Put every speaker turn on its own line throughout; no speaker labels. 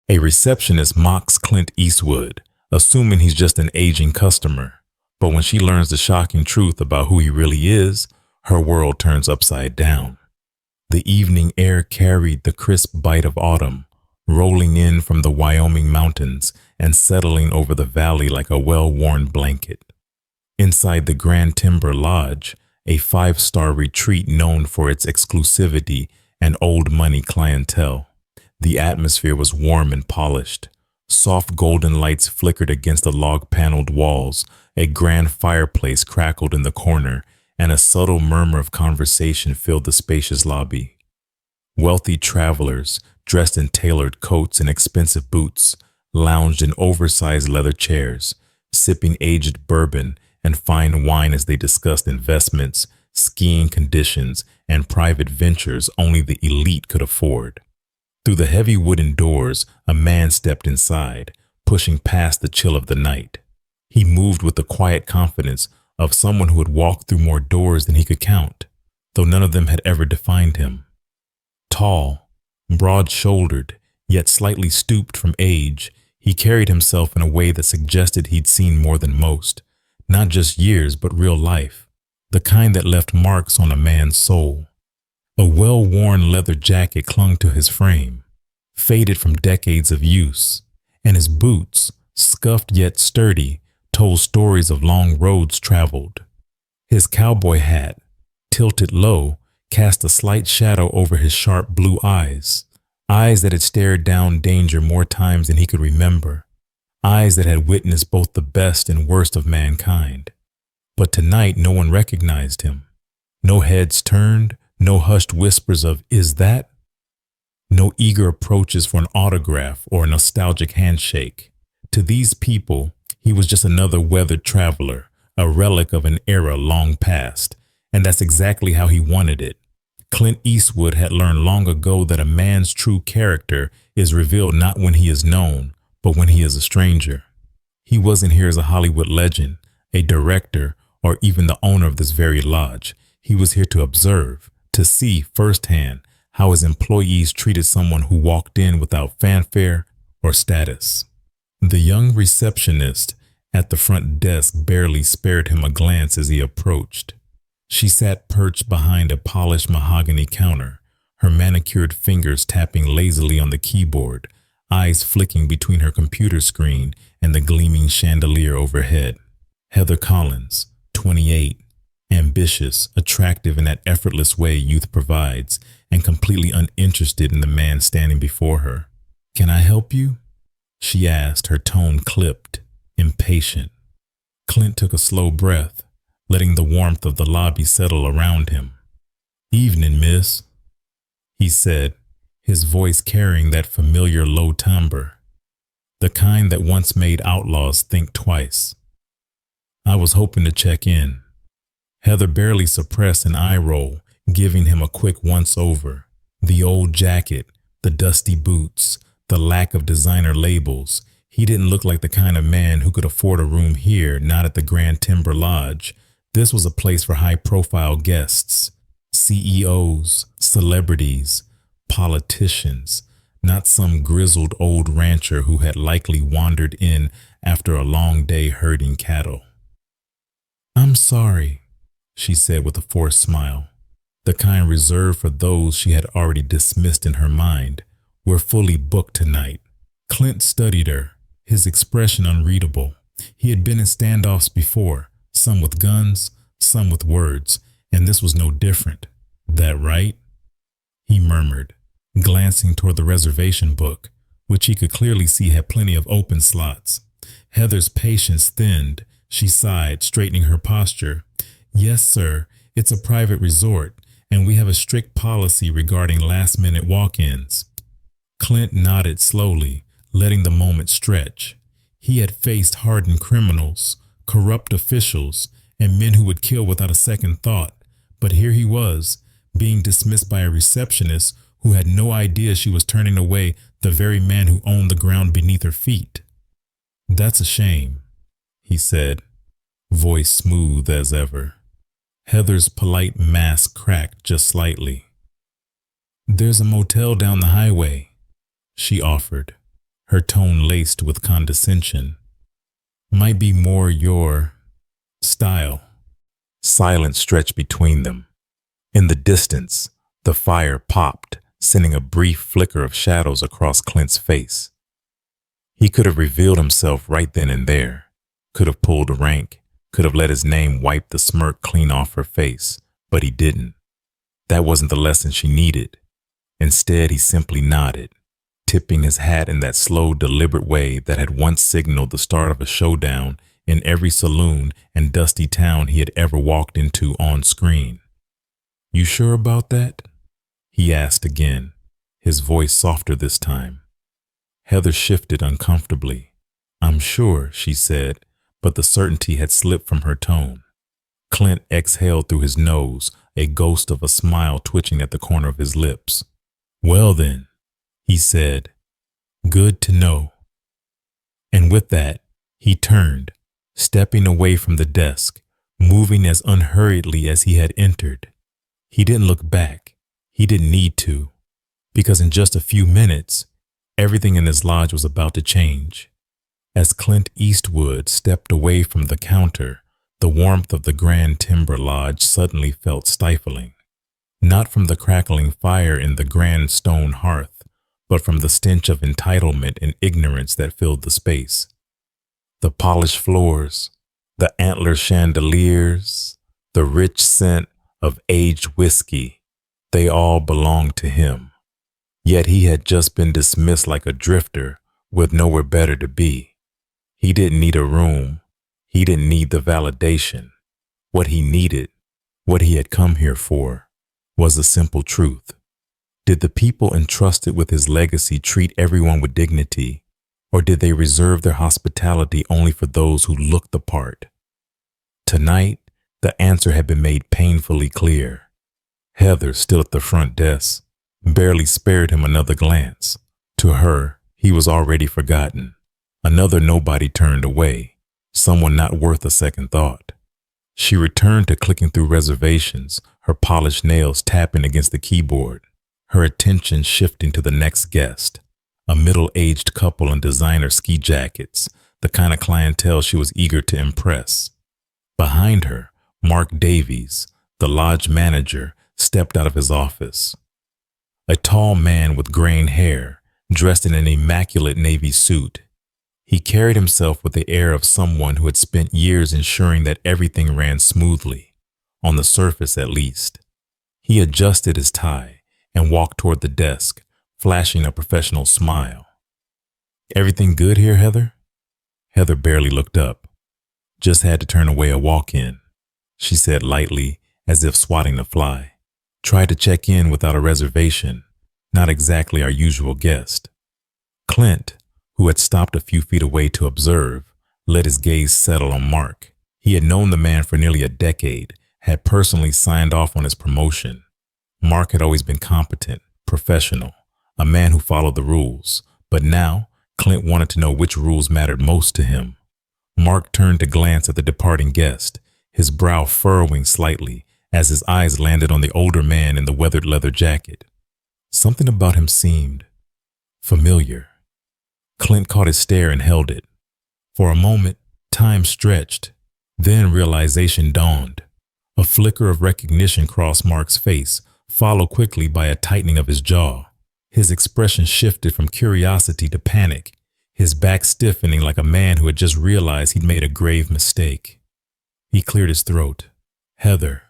A receptionist mocks Clint Eastwood, assuming he's just an aging customer. But when she learns the shocking truth about who he really is, her world turns upside down. The evening air carried the crisp bite of autumn, rolling in from the Wyoming mountains and settling over the valley like a well-worn blanket. Inside the Grand Timber Lodge, a five-star retreat known for its exclusivity and old money clientele, the atmosphere was warm and polished. Soft golden lights flickered against the log-paneled walls, a grand fireplace crackled in the corner, and a subtle murmur of conversation filled the spacious lobby. Wealthy travelers, dressed in tailored coats and expensive boots, lounged in oversized leather chairs, sipping aged bourbon and fine wine as they discussed investments, skiing conditions, and private ventures only the elite could afford. Through the heavy wooden doors, a man stepped inside, pushing past the chill of the night. He moved with the quiet confidence of someone who had walked through more doors than he could count, though none of them had ever defined him. Tall, broad-shouldered, yet slightly stooped from age, he carried himself in a way that suggested he'd seen more than most, not just years but real life, the kind that left marks on a man's soul. A well-worn leather jacket clung to his frame, faded from decades of use, and his boots, scuffed yet sturdy, told stories of long roads traveled. His cowboy hat, tilted low, cast a slight shadow over his sharp blue eyes that had stared down danger more times than he could remember, eyes that had witnessed both the best and worst of mankind. But tonight no one recognized him. No heads turned, no hushed whispers of, "Is that?" No eager approaches for an autograph or a nostalgic handshake. To these people, he was just another weathered traveler, a relic of an era long past, and that's exactly how he wanted it. Clint Eastwood had learned long ago that a man's true character is revealed not when he is known, but when he is a stranger. He wasn't here as a Hollywood legend, a director, or even the owner of this very lodge. He was here to observe, to see firsthand how his employees treated someone who walked in without fanfare or status. The young receptionist at the front desk barely spared him a glance as he approached. She sat perched behind a polished mahogany counter, her manicured fingers tapping lazily on the keyboard, eyes flicking between her computer screen and the gleaming chandelier overhead. Heather Collins, 28, ambitious, attractive in that effortless way youth provides, and completely uninterested in the man standing before her. "Can I help you?" she asked, her tone clipped, impatient. Clint took a slow breath, letting the warmth of the lobby settle around him. "Evening, miss," he said, his voice carrying that familiar low timbre, the kind that once made outlaws think twice. "I was hoping to check in." Heather barely suppressed an eye roll, giving him a quick once-over. The old jacket, the dusty boots, the lack of designer labels. He didn't look like the kind of man who could afford a room here, not at the Grand Timber Lodge. This was a place for high-profile guests, CEOs, celebrities, politicians, not some grizzled old rancher who had likely wandered in after a long day herding cattle. "I'm sorry," she said with a forced smile, the kind reserved for those she had already dismissed in her mind. "We're fully booked tonight." Clint studied her, his expression unreadable. He had been in standoffs before, some with guns, some with words, and this was no different. "That right?" he murmured, glancing toward the reservation book, which he could clearly see had plenty of open slots. Heather's patience thinned. She sighed, straightening her posture. "Yes, sir. It's a private resort, and we have a strict policy regarding last-minute walk-ins." Clint nodded slowly, letting the moment stretch. He had faced hardened criminals, corrupt officials, and men who would kill without a second thought. But here he was, being dismissed by a receptionist who had no idea she was turning away the very man who owned the ground beneath her feet. "That's a shame," he said, voice smooth as ever. Heather's polite mask cracked just slightly. "There's a motel down the highway," she offered. her tone laced with condescension. Might be more your style. Silence stretched between them. In the distance, the fire popped, sending a brief flicker of shadows across Clint's face. He could have revealed himself right then and there, could have pulled rank, could have let his name wipe the smirk clean off her face, but he didn't. That wasn't the lesson she needed. Instead, he simply nodded, tipping his hat in that slow, deliberate way that had once signaled the start of a showdown in every saloon and dusty town he had ever walked into on screen. "You sure about that?" he asked again, his voice softer this time. Heather shifted uncomfortably. "I'm sure," she said, but the certainty had slipped from her tone. Clint exhaled through his nose, a ghost of a smile twitching at the corner of his lips. "Well then," he said, "good to know." And with that, he turned, stepping away from the desk, moving as unhurriedly as he had entered. He didn't look back. He didn't need to, because in just a few minutes, everything in his lodge was about to change. As Clint Eastwood stepped away from the counter, the warmth of the Grand Timber Lodge suddenly felt stifling. Not from the crackling fire in the grand stone hearth, but from the stench of entitlement and ignorance that filled the space. The polished floors, the antler chandeliers, the rich scent of aged whiskey, they all belonged to him. Yet he had just been dismissed like a drifter with nowhere better to be. He didn't need a room. He didn't need the validation. What he needed, what he had come here for, was the simple truth. Did the people entrusted with his legacy treat everyone with dignity, or did they reserve their hospitality only for those who looked the part? Tonight, the answer had been made painfully clear. Heather, still at the front desk, barely spared him another glance. To her, he was already forgotten. Another nobody turned away, someone not worth a second thought. She returned to clicking through reservations, her polished nails tapping against the keyboard, her attention shifting to the next guest, a middle-aged couple in designer ski jackets, the kind of clientele she was eager to impress. Behind her, Mark Davies, the lodge manager, stepped out of his office. A tall man with graying hair, dressed in an immaculate navy suit. He carried himself with the air of someone who had spent years ensuring that everything ran smoothly, on the surface at least. He adjusted his tie and walked toward the desk, flashing a professional smile. "Everything good here, Heather?" Heather barely looked up. "Just had to turn away a walk-in," she said lightly, as if swatting a fly. "Tried to check in without a reservation. Not exactly our usual guest." Clint, who had stopped a few feet away to observe, let his gaze settle on Mark. He had known the man for nearly a decade, had personally signed off on his promotion. Mark had always been competent, professional, a man who followed the rules. But now, Clint wanted to know which rules mattered most to him. Mark turned to glance at the departing guest, his brow furrowing slightly as his eyes landed on the older man in the weathered leather jacket. Something about him seemed familiar. Clint caught his stare and held it. For a moment, time stretched. Then realization dawned. A flicker of recognition crossed Mark's face, followed quickly by a tightening of his jaw. His expression shifted from curiosity to panic, his back stiffening like a man who had just realized he'd made a grave mistake. He cleared his throat. "Heather,"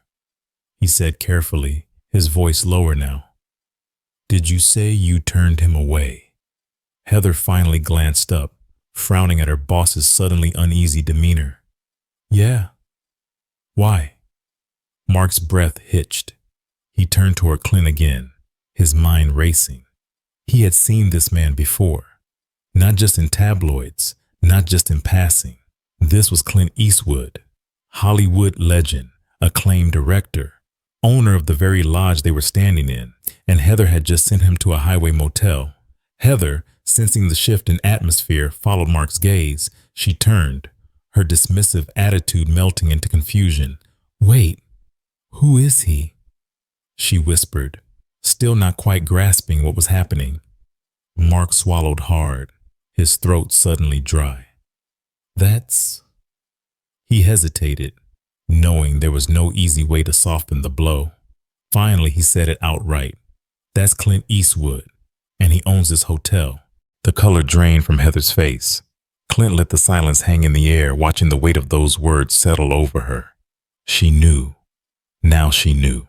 he said carefully, his voice lower now. "Did you say you turned him away?" Heather finally glanced up, frowning at her boss's suddenly uneasy demeanor. "Yeah." "Why?" Mark's breath hitched. He turned toward Clint again, his mind racing. He had seen this man before, not just in tabloids, not just in passing. This was Clint Eastwood, Hollywood legend, acclaimed director, owner of the very lodge they were standing in, and Heather had just sent him to a highway motel. Heather, sensing the shift in atmosphere, followed Mark's gaze. She turned, her dismissive attitude melting into confusion. "Wait, who is he?" she whispered, still not quite grasping what was happening. Mark swallowed hard, his throat suddenly dry. That's... He hesitated, knowing there was no easy way to soften the blow. Finally, he said it outright. That's Clint Eastwood, and he owns this hotel. The color drained from Heather's face. Clint let the silence hang in the air, watching the weight of those words settle over her. She knew. Now she knew.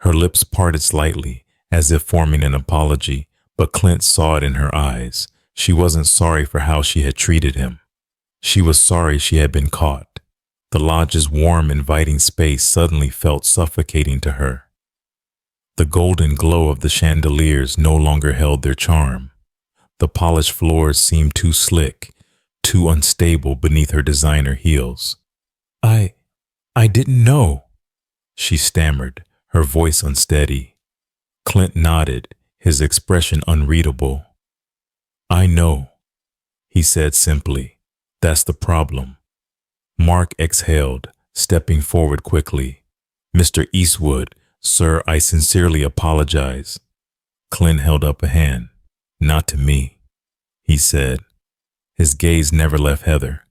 Her lips parted slightly, as if forming an apology, but Clint saw it in her eyes. She wasn't sorry for how she had treated him. She was sorry she had been caught. The lodge's warm, inviting space suddenly felt suffocating to her. The golden glow of the chandeliers no longer held their charm. The polished floors seemed too slick, too unstable beneath her designer heels. I didn't know, she stammered, her voice unsteady. Clint nodded, his expression unreadable. I know, he said simply. That's the problem. Mark exhaled, stepping forward quickly. Mr. Eastwood, sir, I sincerely apologize. Clint held up a hand. Not to me, he said. His gaze never left Heather.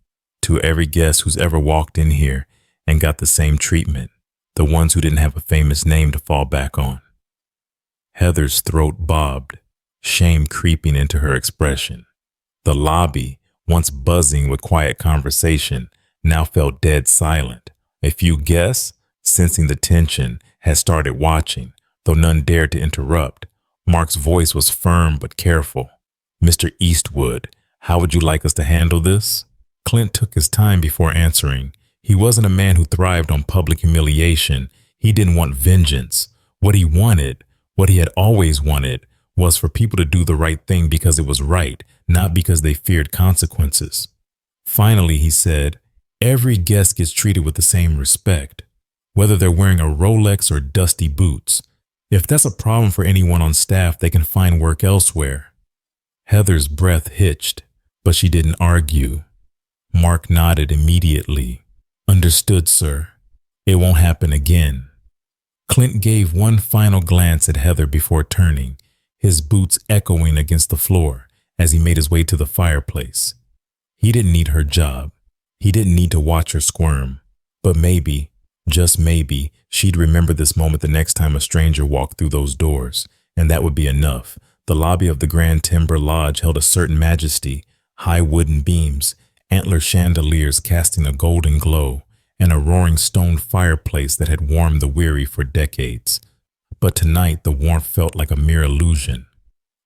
To every guest who's ever walked in here and got the same treatment, the ones who didn't have a famous name to fall back on. Heather's throat bobbed, shame creeping into her expression. The lobby, once buzzing with quiet conversation, now felt dead silent. A few guests, sensing the tension, had started watching, though none dared to interrupt. Mark's voice was firm but careful. Mr. Eastwood, how would you like us to handle this? Clint took his time before answering. He wasn't a man who thrived on public humiliation. He didn't want vengeance. What he wanted, what he had always wanted, was for people to do the right thing because it was right, not because they feared consequences. Finally, he said, every guest gets treated with the same respect, whether they're wearing a Rolex or dusty boots. If that's a problem for anyone on staff, they can find work elsewhere. Heather's breath hitched, but she didn't argue. Mark nodded immediately. Understood, sir. It won't happen again. Clint gave one final glance at Heather before turning, his boots echoing against the floor as he made his way to the fireplace. He didn't need her job. He didn't need to watch her squirm. But maybe, just maybe, she'd remember this moment the next time a stranger walked through those doors, and that would be enough. The lobby of the Grand Timber Lodge held a certain majesty, high wooden beams, antler chandeliers casting a golden glow, and a roaring stone fireplace that had warmed the weary for decades. But tonight the warmth felt like a mere illusion.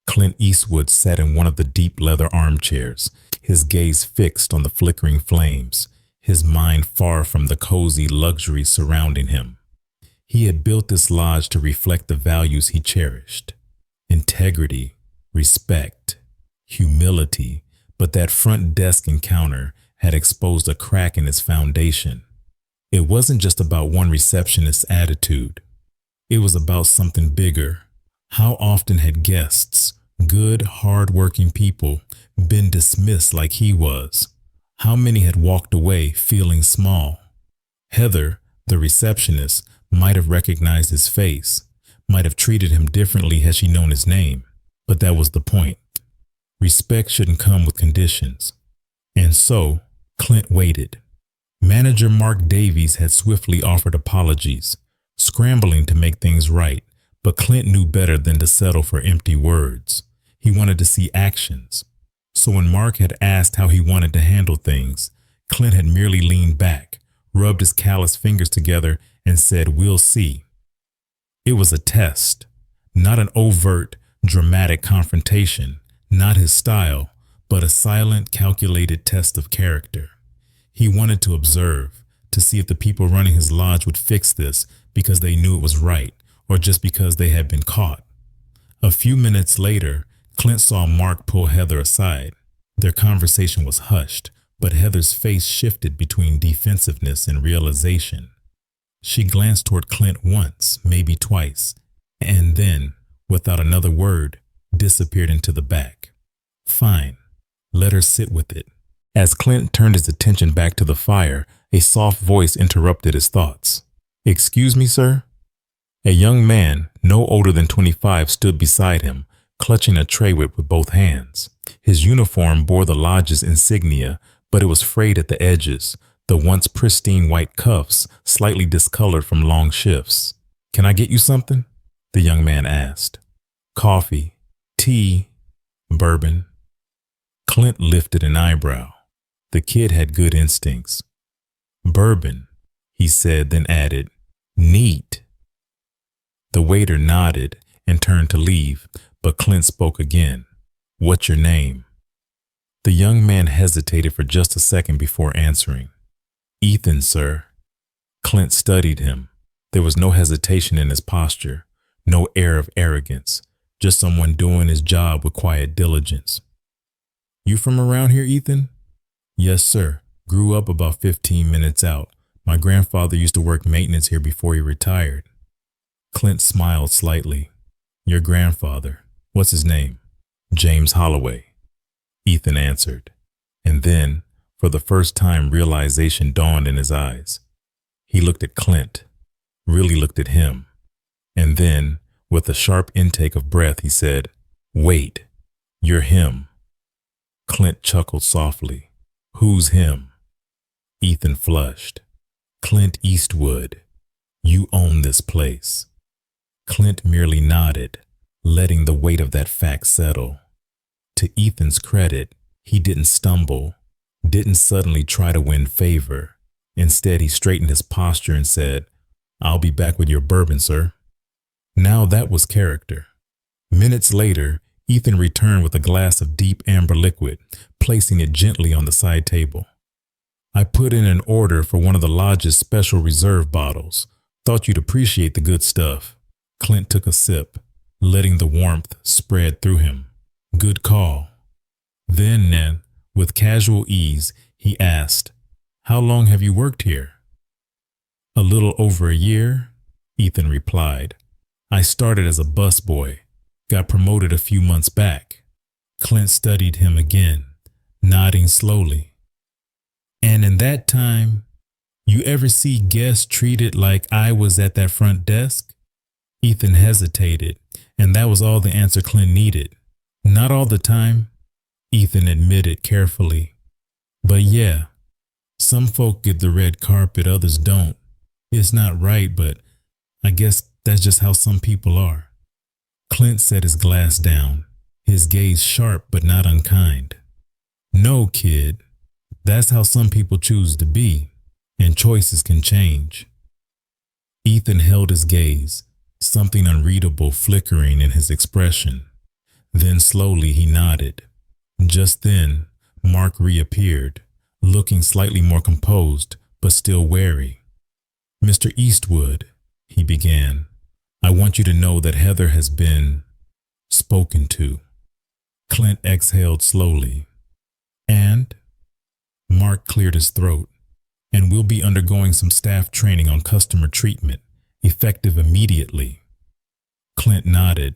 Clint Eastwood sat in one of the deep leather armchairs, his gaze fixed on the flickering flames, his mind far from the cozy luxury surrounding him. He had built this lodge to reflect the values he cherished: integrity, respect, humility, but that front desk encounter had exposed a crack in its foundation. It wasn't just about one receptionist's attitude. It was about something bigger. How often had guests, good, hard-working people, been dismissed like he was? How many had walked away feeling small? Heather, the receptionist, might have recognized his face, might have treated him differently had she known his name, but that was the point. Respect shouldn't come with conditions. And so, Clint waited. Manager Mark Davies had swiftly offered apologies, scrambling to make things right, but Clint knew better than to settle for empty words. He wanted to see actions. So when Mark had asked how he wanted to handle things, Clint had merely leaned back, rubbed his calloused fingers together, and said, "We'll see." It was a test, not an overt, dramatic confrontation, not his style, but a silent, calculated test of character. He wanted to observe, to see if the people running his lodge would fix this because they knew it was right, or just because they had been caught. A few minutes later, Clint saw Mark pull Heather aside. Their conversation was hushed, but Heather's face shifted between defensiveness and realization. She glanced toward Clint once, maybe twice, and then, without another word, disappeared into the back. Fine, let her sit with it. As Clint turned his attention back to the fire, a soft voice interrupted his thoughts. "Excuse me, sir?" A young man, no older than 25, stood beside him, clutching a tray whip with both hands. His uniform bore the lodge's insignia, but it was frayed at the edges, the once pristine white cuffs slightly discolored from long shifts. "Can I get you something?" the young man asked. "Coffee, tea, bourbon." Clint lifted an eyebrow. The kid had good instincts. "Bourbon," he said, then added, "Neat." The waiter nodded and turned to leave, but Clint spoke again. "What's your name?" The young man hesitated for just a second before answering. "Ethan, sir." Clint studied him. There was no hesitation in his posture, no air of arrogance, just someone doing his job with quiet diligence. "You from around here, Ethan?" "Yes, sir. Grew up about 15 minutes out. My grandfather used to work maintenance here before he retired." Clint smiled slightly. "Your grandfather, what's his name?" "James Holloway," Ethan answered. And then, for the first time, realization dawned in his eyes. He looked at Clint, really looked at him. And then, with a sharp intake of breath, he said, "Wait, you're him." Clint chuckled softly. "Who's him?" Ethan flushed. "Clint Eastwood. You own this place." Clint merely nodded, letting the weight of that fact settle. To Ethan's credit, he didn't stumble, didn't suddenly try to win favor. Instead, he straightened his posture and said, "I'll be back with your bourbon, sir." Now that was character. Minutes later, Ethan returned with a glass of deep amber liquid, placing it gently on the side table. "I put in an order for one of the lodge's special reserve bottles. Thought you'd appreciate the good stuff." Clint took a sip, letting the warmth spread through him. "Good call." Then, with casual ease, he asked, "How long have you worked here?" "A little over a year," Ethan replied. "I started as a busboy, got promoted a few months back." Clint studied him again, nodding slowly. "And in that time, you ever see guests treated like I was at that front desk?" Ethan hesitated, and that was all the answer Clint needed. "Not all the time," Ethan admitted carefully. "But yeah, some folk get the red carpet, others don't. It's not right, but I guess that's just how some people are." Clint set his glass down, his gaze sharp but not unkind. "No, kid, that's how some people choose to be, and choices can change." Ethan held his gaze, something unreadable flickering in his expression. Then slowly he nodded. Just then, Mark reappeared, looking slightly more composed, but still wary. "Mr. Eastwood," he began, "I want you to know that Heather has been spoken to." Clint exhaled slowly. "And?" Mark cleared his throat. "And we'll be undergoing some staff training on customer treatment, effective immediately." Clint nodded.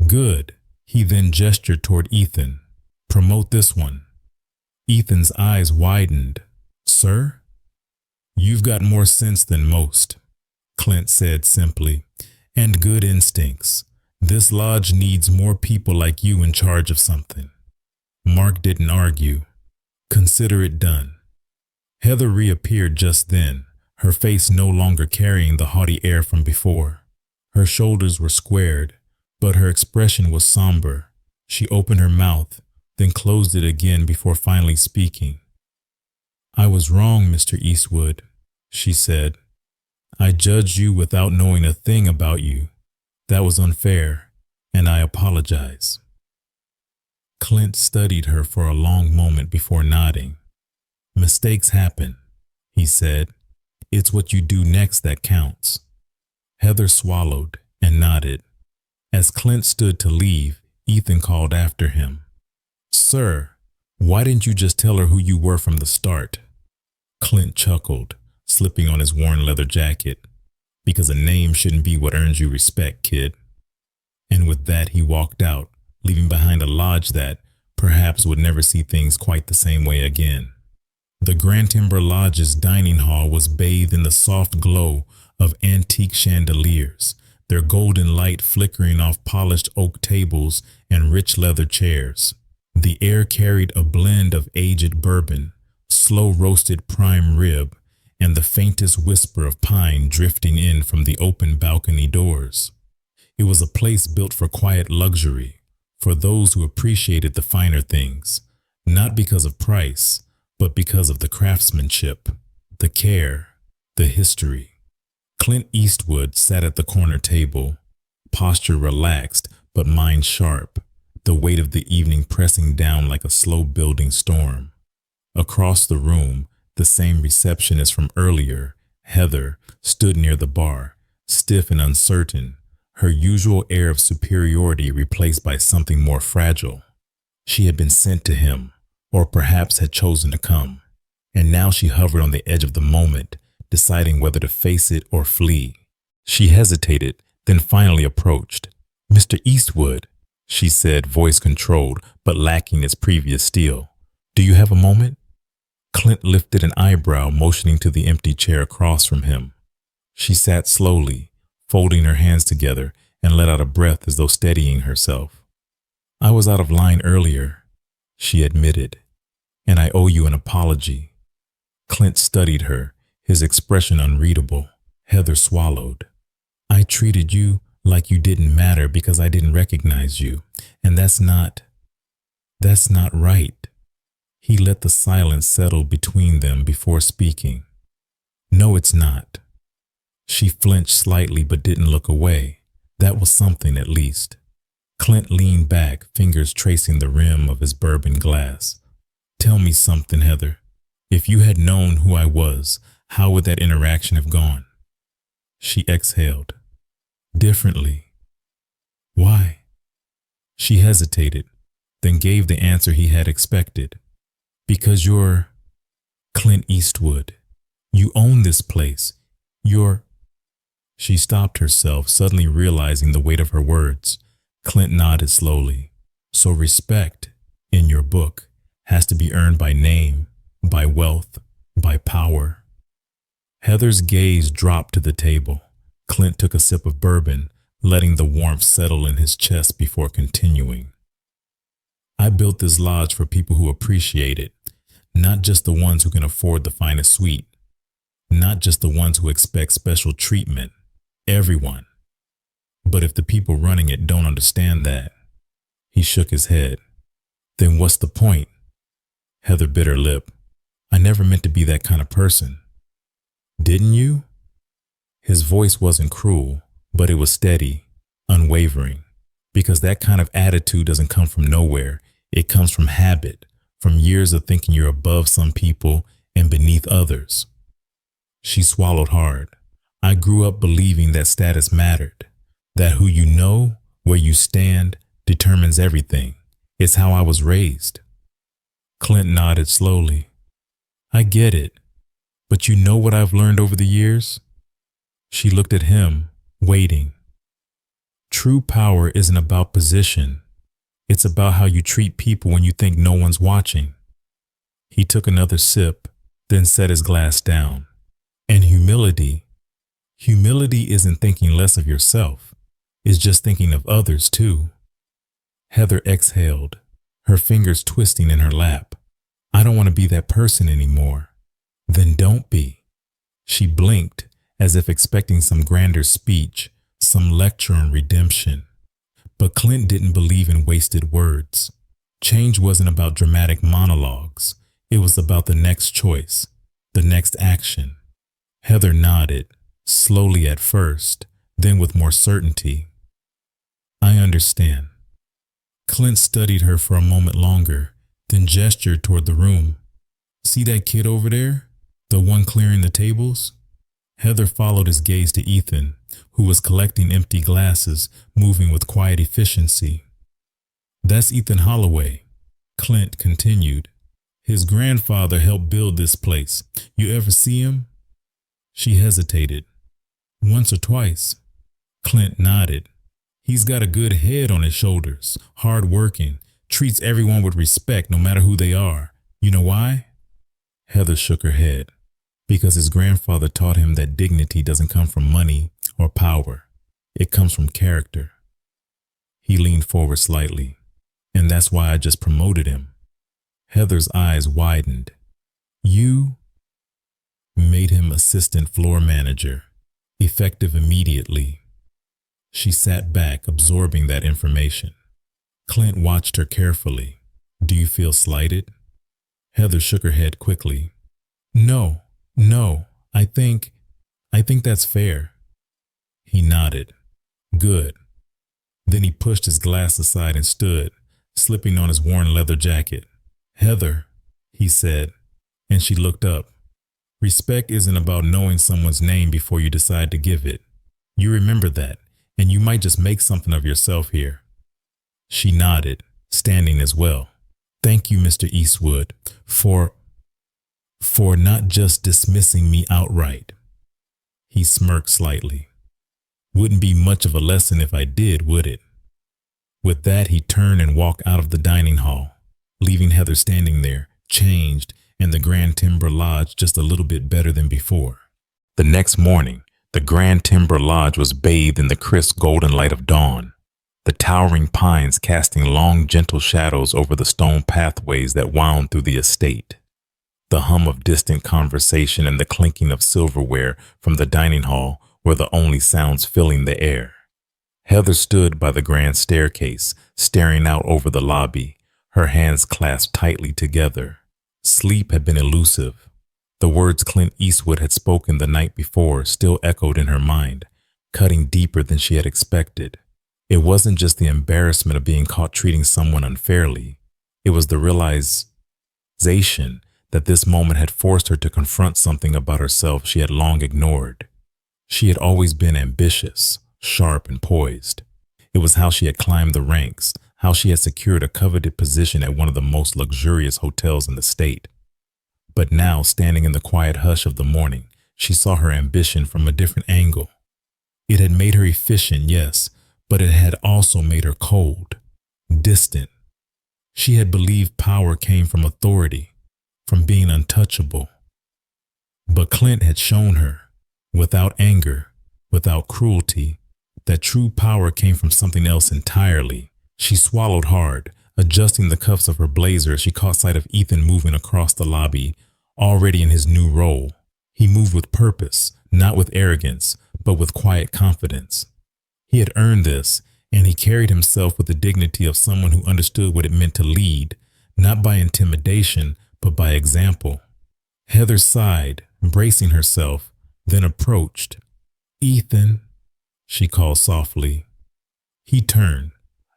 "Good." He then gestured toward Ethan. "Promote this one." Ethan's eyes widened. "Sir?" "You've got more sense than most," Clint said simply, "and good instincts. This lodge needs more people like you in charge of something." Mark didn't argue. "Consider it done." Heather reappeared just then, her face no longer carrying the haughty air from before. Her shoulders were squared, but her expression was somber. She opened her mouth, then closed it again before finally speaking. "I was wrong, Mr. Eastwood," she said. "I judged you without knowing a thing about you. That was unfair, and I apologize." Clint studied her for a long moment before nodding. "Mistakes happen," he said. "It's what you do next that counts." Heather swallowed and nodded. As Clint stood to leave, Ethan called after him. "Sir, why didn't you just tell her who you were from the start?" Clint chuckled, slipping on his worn leather jacket. "Because a name shouldn't be what earns you respect, kid." And with that, he walked out, leaving behind a lodge that perhaps would never see things quite the same way again. The Grand Timber Lodge's dining hall was bathed in the soft glow of antique chandeliers, their golden light flickering off polished oak tables and rich leather chairs. The air carried a blend of aged bourbon, slow roasted prime rib, and the faintest whisper of pine drifting in from the open balcony doors. It was a place built for quiet luxury, for those who appreciated the finer things, not because of price, but because of the craftsmanship, the care, the history. Clint Eastwood sat at the corner table, posture relaxed but mind sharp, the weight of the evening pressing down like a slow-building storm. Across the room, the same receptionist from earlier, Heather, stood near the bar, stiff and uncertain, her usual air of superiority replaced by something more fragile. She had been sent to him, or perhaps had chosen to come, and now she hovered on the edge of the moment, deciding whether to face it or flee. She hesitated, then finally approached. "Mr. Eastwood," she said, voice controlled but lacking its previous steel. "Do you have a moment?" Clint lifted an eyebrow, motioning to the empty chair across from him. She sat slowly, folding her hands together, and let out a breath as though steadying herself. "I was out of line earlier," she admitted, "and I owe you an apology." Clint studied her, his expression unreadable. Heather swallowed. "I treated you like you didn't matter because I didn't recognize you, and that's not right." He let the silence settle between them before speaking. "No, it's not." She flinched slightly but didn't look away. That was something, at least. Clint leaned back, fingers tracing the rim of his bourbon glass. "Tell me something, Heather. If you had known who I was, how would that interaction have gone?" She exhaled. "Differently." "Why?" She hesitated, then gave the answer he had expected. "Because you're Clint Eastwood. You own this place. You're—" She stopped herself, suddenly realizing the weight of her words. Clint nodded slowly. "So respect, in your book, has to be earned by name, by wealth, by power." Heather's gaze dropped to the table. Clint took a sip of bourbon, letting the warmth settle in his chest before continuing. "I built this lodge for people who appreciate it, not just the ones who can afford the finest suite, not just the ones who expect special treatment, everyone. But if the people running it don't understand that—" He shook his head. "Then what's the point?" Heather bit her lip. "I never meant to be that kind of person." "Didn't you?" His voice wasn't cruel, but it was steady, unwavering, because that kind of attitude doesn't come from nowhere. It comes from habit, from years of thinking you're above some people and beneath others. She swallowed hard. "I grew up believing that status mattered, that who you know, where you stand, determines everything. It's how I was raised." Clint nodded slowly. "I get it. But you know what I've learned over the years?" She looked at him, waiting. "True power isn't about position. It's about how you treat people when you think no one's watching." He took another sip, then set his glass down. "And humility isn't thinking less of yourself. It's just thinking of others too." Heather exhaled, her fingers twisting in her lap. "I don't want to be that person anymore." "Then don't be." She blinked, as if expecting some grander speech, some lecture on redemption. But Clint didn't believe in wasted words. Change wasn't about dramatic monologues. It was about the next choice, the next action. Heather nodded, slowly at first, then with more certainty. "I understand." Clint studied her for a moment longer, then gestured toward the room. "See that kid over there? The one clearing the tables?" Heather followed his gaze to Ethan, who was collecting empty glasses, moving with quiet efficiency. "That's Ethan Holloway," Clint continued. "His grandfather helped build this place. You ever see him?" She hesitated. "Once or twice." Clint nodded. "He's got a good head on his shoulders, hard-working, treats everyone with respect no matter who they are. You know why?" Heather shook her head. "Because his grandfather taught him that dignity doesn't come from money or power. It comes from character." He leaned forward slightly. And that's why I just promoted him. Heather's eyes widened. You made him assistant floor manager, effective immediately. She sat back, absorbing that information. Clint watched her carefully. Do you feel slighted? Heather shook her head quickly. No, no, I think that's fair. He nodded. Good. Then he pushed his glass aside and stood, slipping on his worn leather jacket. Heather, he said, and she looked up. Respect isn't about knowing someone's name before you decide to give it. You remember that, and you might just make something of yourself here. She nodded, standing as well. Thank you, Mr. Eastwood, for not just dismissing me outright. He smirked slightly. Wouldn't be much of a lesson if I did, would it? With that, he turned and walked out of the dining hall, leaving Heather standing there, changed, and the Grand Timber Lodge just a little bit better than before. The next morning, the Grand Timber Lodge was bathed in the crisp golden light of dawn, the towering pines casting long, gentle shadows over the stone pathways that wound through the estate. The hum of distant conversation and the clinking of silverware from the dining hall were the only sounds filling the air. Heather stood by the grand staircase, staring out over the lobby, her hands clasped tightly together. Sleep had been elusive. The words Clint Eastwood had spoken the night before still echoed in her mind, cutting deeper than she had expected. It wasn't just the embarrassment of being caught treating someone unfairly. It was the realization that this moment had forced her to confront something about herself she had long ignored. She had always been ambitious, sharp, and poised. It was how she had climbed the ranks, how she had secured a coveted position at one of the most luxurious hotels in the state. But now, standing in the quiet hush of the morning, she saw her ambition from a different angle. It had made her efficient, yes, but it had also made her cold, distant. She had believed power came from authority, from being untouchable. But Clint had shown her, without anger, without cruelty, that true power came from something else entirely. She swallowed hard, adjusting the cuffs of her blazer as she caught sight of Ethan moving across the lobby, already in his new role. He moved with purpose, not with arrogance, but with quiet confidence. He had earned this, and he carried himself with the dignity of someone who understood what it meant to lead, not by intimidation, but by example. Heather sighed, bracing herself, then approached. Ethan, she called softly. He turned,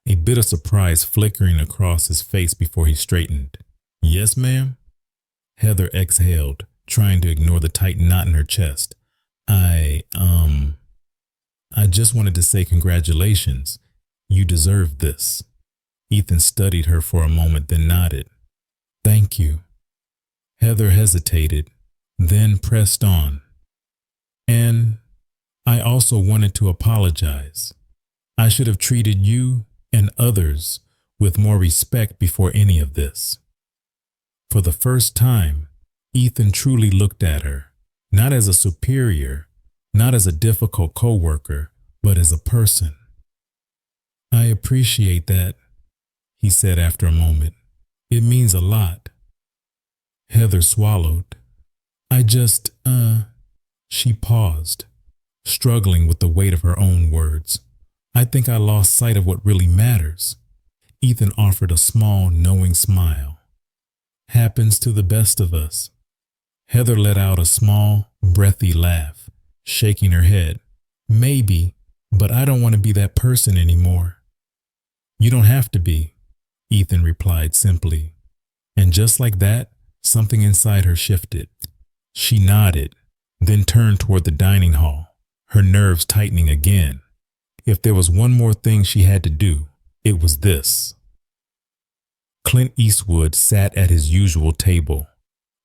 a bit of surprise flickering across his face before he straightened. Yes, ma'am? Heather exhaled, trying to ignore the tight knot in her chest. I just wanted to say congratulations. You deserve this. Ethan studied her for a moment, then nodded. Thank you. Heather hesitated, then pressed on. And I also wanted to apologize. I should have treated you and others with more respect before any of this. For the first time, Ethan truly looked at her, not as a superior, not as a difficult coworker, but as a person. I appreciate that, he said after a moment. It means a lot. Heather swallowed. She paused, struggling with the weight of her own words. I think I lost sight of what really matters. Ethan offered a small, knowing smile. Happens to the best of us. Heather let out a small, breathy laugh, shaking her head. Maybe, but I don't want to be that person anymore. You don't have to be, Ethan replied simply. And just like that, something inside her shifted. She nodded, then turned toward the dining hall, her nerves tightening again. If there was one more thing she had to do, it was this. Clint Eastwood sat at his usual table,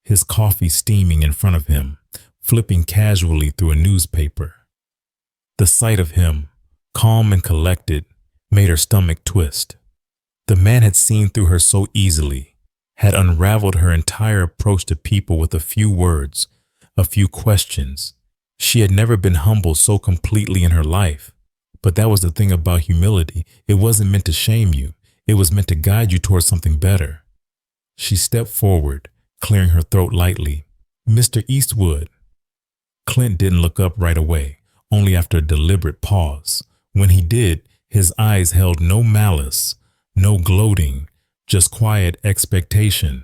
his coffee steaming in front of him, flipping casually through a newspaper. The sight of him, calm and collected, made her stomach twist. The man had seen through her so easily, had unraveled her entire approach to people with a few words, a few questions. She had never been humbled so completely in her life. But that was the thing about humility. It wasn't meant to shame you. It was meant to guide you towards something better. She stepped forward, clearing her throat lightly. Mr. Eastwood. Clint didn't look up right away, only after a deliberate pause. When he did, his eyes held no malice, no gloating, just quiet expectation.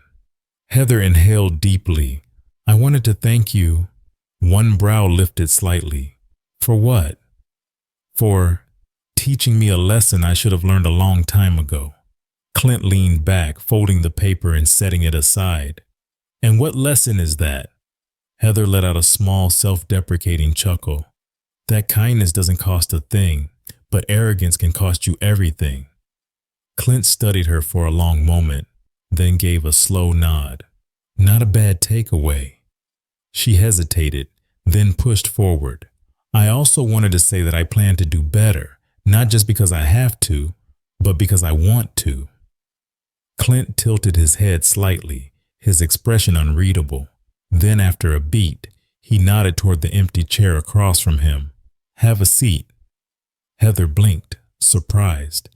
Heather inhaled deeply. I wanted to thank you. One brow lifted slightly. For what? For teaching me a lesson I should have learned a long time ago. Clint leaned back, folding the paper and setting it aside. And what lesson is that? Heather let out a small, self-deprecating chuckle. That kindness doesn't cost a thing, but arrogance can cost you everything. Clint studied her for a long moment, then gave a slow nod. Not a bad takeaway. She hesitated, then pushed forward. I also wanted to say that I plan to do better, not just because I have to, but because I want to. Clint tilted his head slightly, his expression unreadable. Then after a beat, he nodded toward the empty chair across from him. Have a seat. Heather blinked, surprised.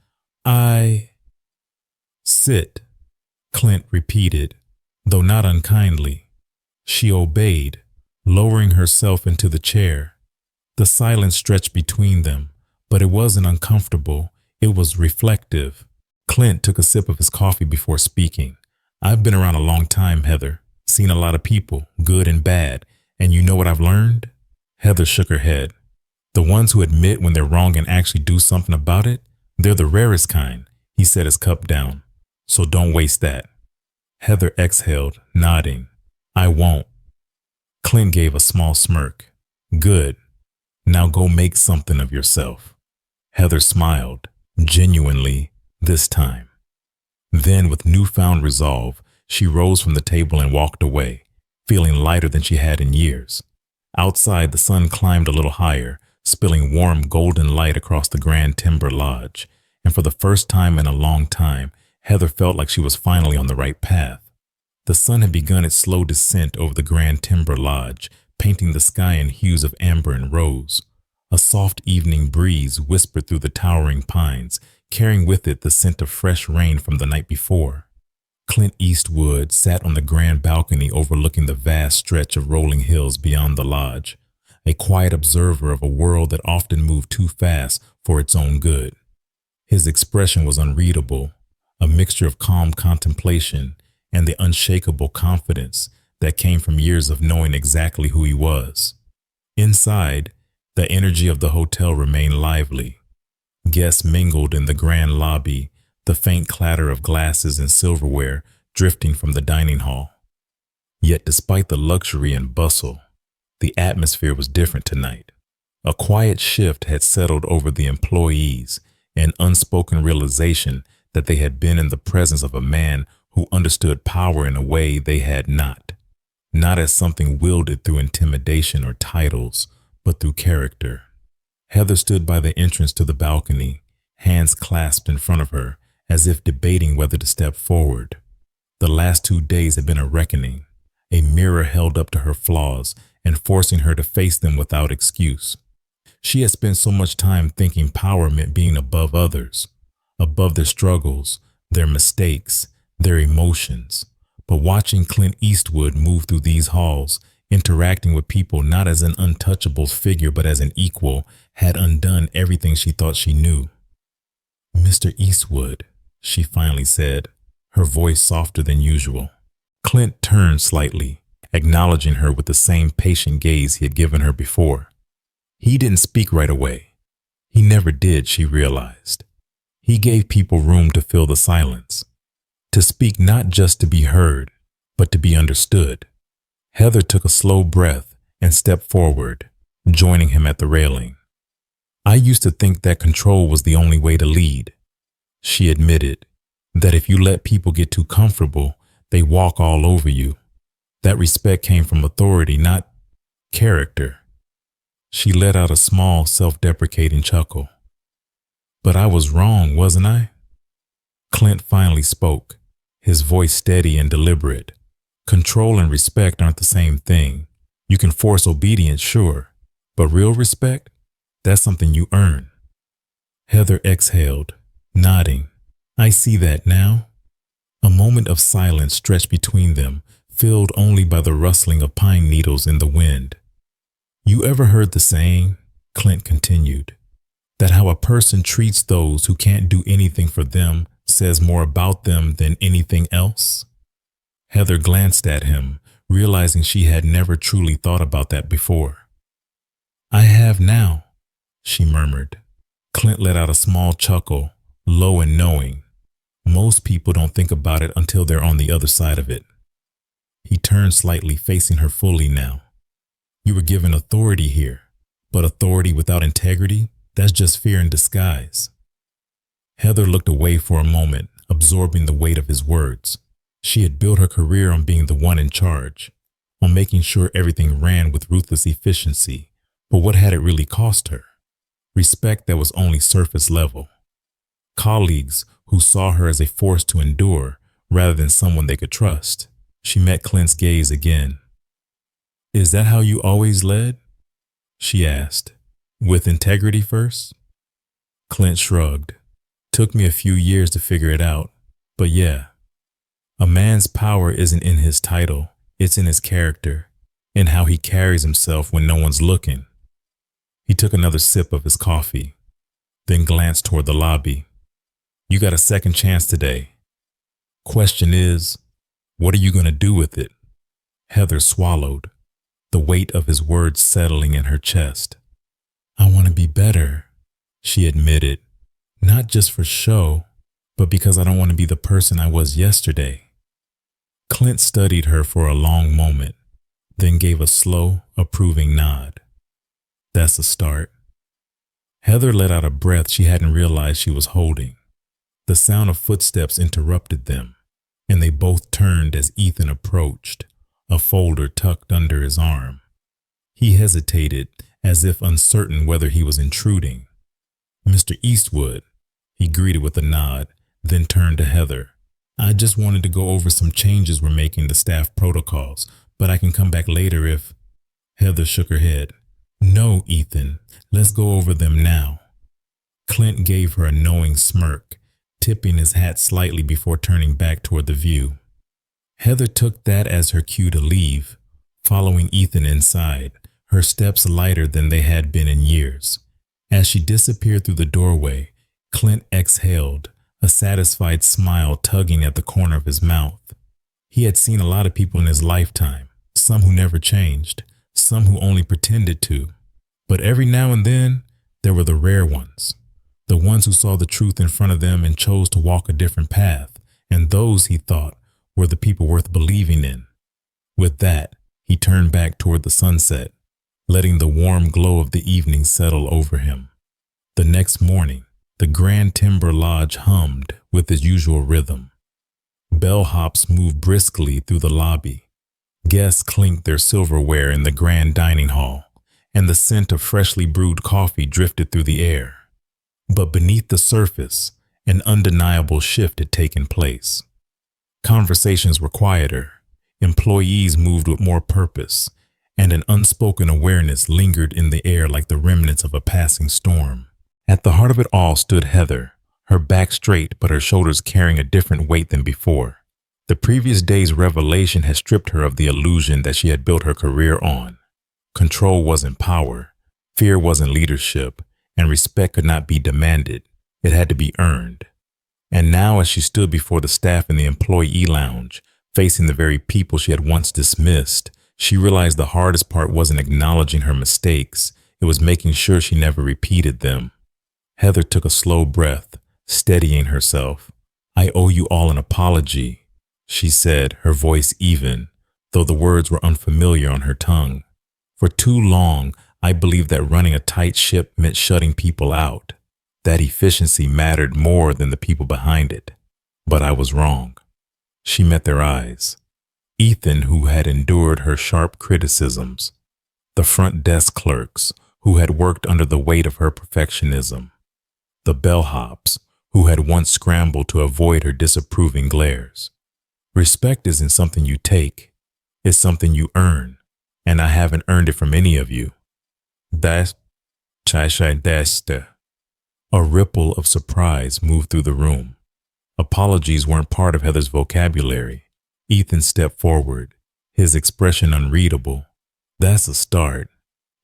Sit, Clint repeated, though not unkindly. She obeyed, lowering herself into the chair. The silence stretched between them, but it wasn't uncomfortable. It was reflective. Clint took a sip of his coffee before speaking. I've been around a long time, Heather. Seen a lot of people, good and bad. And you know what I've learned? Heather shook her head. The ones who admit when they're wrong and actually do something about it, they're the rarest kind. He set his cup down. So don't waste that. Heather exhaled, nodding. I won't. Clint gave a small smirk. Good. Now go make something of yourself. Heather smiled, genuinely, this time. Then, with newfound resolve, she rose from the table and walked away, feeling lighter than she had in years. Outside, the sun climbed a little higher, spilling warm golden light across the grand timber lodge, and for the first time in a long time, Heather felt like she was finally on the right path. The sun had begun its slow descent over the grand timber lodge, painting the sky in hues of amber and rose. A soft evening breeze whispered through the towering pines, carrying with it the scent of fresh rain from the night before. Clint Eastwood sat on the grand balcony overlooking the vast stretch of rolling hills beyond the lodge, a quiet observer of a world that often moved too fast for its own good. His expression was unreadable, a mixture of calm contemplation and the unshakable confidence that came from years of knowing exactly who he was. Inside, the energy of the hotel remained lively. Guests mingled in the grand lobby, the faint clatter of glasses and silverware drifting from the dining hall. Yet despite the luxury and bustle, the atmosphere was different tonight. A quiet shift had settled over the employees, an unspoken realization that they had been in the presence of a man who understood power in a way they had not as something wielded through intimidation or titles, but through character. Heather stood by the entrance to the balcony, hands clasped in front of her, as if debating whether to step forward. The last 2 days had been a reckoning, a mirror held up to her flaws and forcing her to face them without excuse. She had spent so much time thinking power meant being above others, above their struggles, their mistakes, their emotions. But watching Clint Eastwood move through these halls, interacting with people not as an untouchable figure but as an equal, had undone everything she thought she knew. Mr. Eastwood, she finally said, her voice softer than usual. Clint turned slightly, acknowledging her with the same patient gaze he had given her before. He didn't speak right away. He never did, she realized. He gave people room to fill the silence, to speak not just to be heard, but to be understood. Heather took a slow breath and stepped forward, joining him at the railing. I used to think that control was the only way to lead. She admitted that if you let people get too comfortable, they walk all over you. That respect came from authority, not character. She let out a small, self-deprecating chuckle. But I was wrong, wasn't I? Clint finally spoke, his voice steady and deliberate. Control and respect aren't the same thing. You can force obedience, sure, but real respect, that's something you earn. Heather exhaled, nodding. I see that now. A moment of silence stretched between them, filled only by the rustling of pine needles in the wind. You ever heard the saying, Clint continued, that how a person treats those who can't do anything for them says more about them than anything else? Heather glanced at him, realizing she had never truly thought about that before. I have now, she murmured. Clint let out a small chuckle, low and knowing. Most people don't think about it until they're on the other side of it. He turned slightly, facing her fully now. You were given authority here, but authority without integrity, that's just fear in disguise. Heather looked away for a moment, absorbing the weight of his words. She had built her career on being the one in charge, on making sure everything ran with ruthless efficiency. But what had it really cost her? Respect that was only surface level. Colleagues who saw her as a force to endure rather than someone they could trust. She met Clint's gaze again. Is that how you always led? She asked. With integrity first? Clint shrugged. Took me a few years to figure it out, but yeah. A man's power isn't in his title, it's in his character, in how he carries himself when no one's looking. He took another sip of his coffee, then glanced toward the lobby. You got a second chance today. Question is, what are you going to do with it? Heather swallowed, the weight of his words settling in her chest. I want to be better, she admitted, not just for show, but because I don't want to be the person I was yesterday. Clint studied her for a long moment, then gave a slow, approving nod. That's a start. Heather let out a breath she hadn't realized she was holding. The sound of footsteps interrupted them, and they both turned as Ethan approached, a folder tucked under his arm. He hesitated, as if uncertain whether he was intruding. Mr. Eastwood, he greeted with a nod, then turned to Heather. I just wanted to go over some changes we're making to staff protocols, but I can come back later if… Heather shook her head. No, Ethan, let's go over them now. Clint gave her a knowing smirk, tipping his hat slightly before turning back toward the view. Heather took that as her cue to leave, following Ethan inside, her steps lighter than they had been in years. As she disappeared through the doorway, Clint exhaled, a satisfied smile tugging at the corner of his mouth. He had seen a lot of people in his lifetime, some who never changed, some who only pretended to. But every now and then, there were the rare ones, the ones who saw the truth in front of them and chose to walk a different path, and those, he thought, were the people worth believing in. With that, he turned back toward the sunset, letting the warm glow of the evening settle over him. The next morning, the Grand Timber Lodge hummed with its usual rhythm. Bellhops moved briskly through the lobby. Guests clinked their silverware in the grand dining hall, and the scent of freshly brewed coffee drifted through the air. But beneath the surface, an undeniable shift had taken place. Conversations were quieter, employees moved with more purpose, and an unspoken awareness lingered in the air like the remnants of a passing storm. At the heart of it all stood Heather, her back straight but her shoulders carrying a different weight than before. The previous day's revelation had stripped her of the illusion that she had built her career on. Control wasn't power, fear wasn't leadership, and respect could not be demanded. It had to be earned. And now, as she stood before the staff in the employee lounge, facing the very people she had once dismissed, she realized the hardest part wasn't acknowledging her mistakes, it was making sure she never repeated them. Heather took a slow breath, steadying herself. I owe you all an apology, she said, her voice even, though the words were unfamiliar on her tongue. For too long, I believed that running a tight ship meant shutting people out, that efficiency mattered more than the people behind it. But I was wrong. She met their eyes. Ethan, who had endured her sharp criticisms, the front desk clerks, who had worked under the weight of her perfectionism, the bellhops, who had once scrambled to avoid her disapproving glares. Respect isn't something you take, it's something you earn, and I haven't earned it from any of you. That's a ripple of surprise moved through the room. Apologies weren't part of Heather's vocabulary. Ethan stepped forward, his expression unreadable. "That's a start,"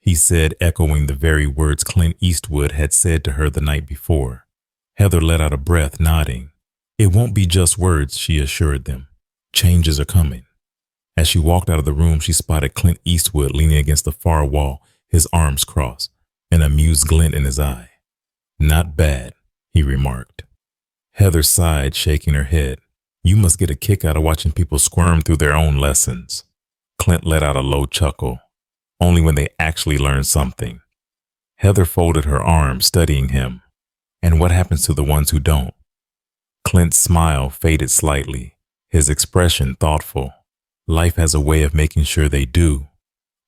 he said, echoing the very words Clint Eastwood had said to her the night before. Heather let out a breath, nodding. "It won't be just words," she assured them. "Changes are coming." As she walked out of the room, she spotted Clint Eastwood leaning against the far wall, his arms crossed, an amused glint in his eye. "Not bad," he remarked. Heather sighed, shaking her head. "You must get a kick out of watching people squirm through their own lessons." Clint let out a low chuckle. "Only when they actually learn something." Heather folded her arms, studying him. "And what happens to the ones who don't?" Clint's smile faded slightly, his expression thoughtful. "Life has a way of making sure they do,"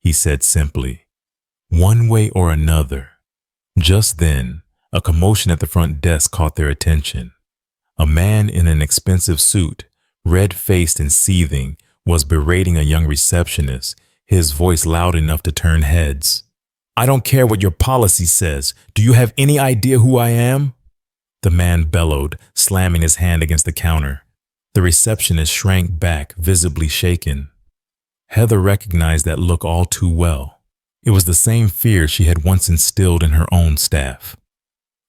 he said simply. "One way or another." Just then, a commotion at the front desk caught their attention. A man in an expensive suit, red-faced and seething, was berating a young receptionist, his voice loud enough to turn heads. "I don't care what your policy says. Do you have any idea who I am?" The man bellowed, slamming his hand against the counter. The receptionist shrank back, visibly shaken. Heather recognized that look all too well. It was the same fear she had once instilled in her own staff.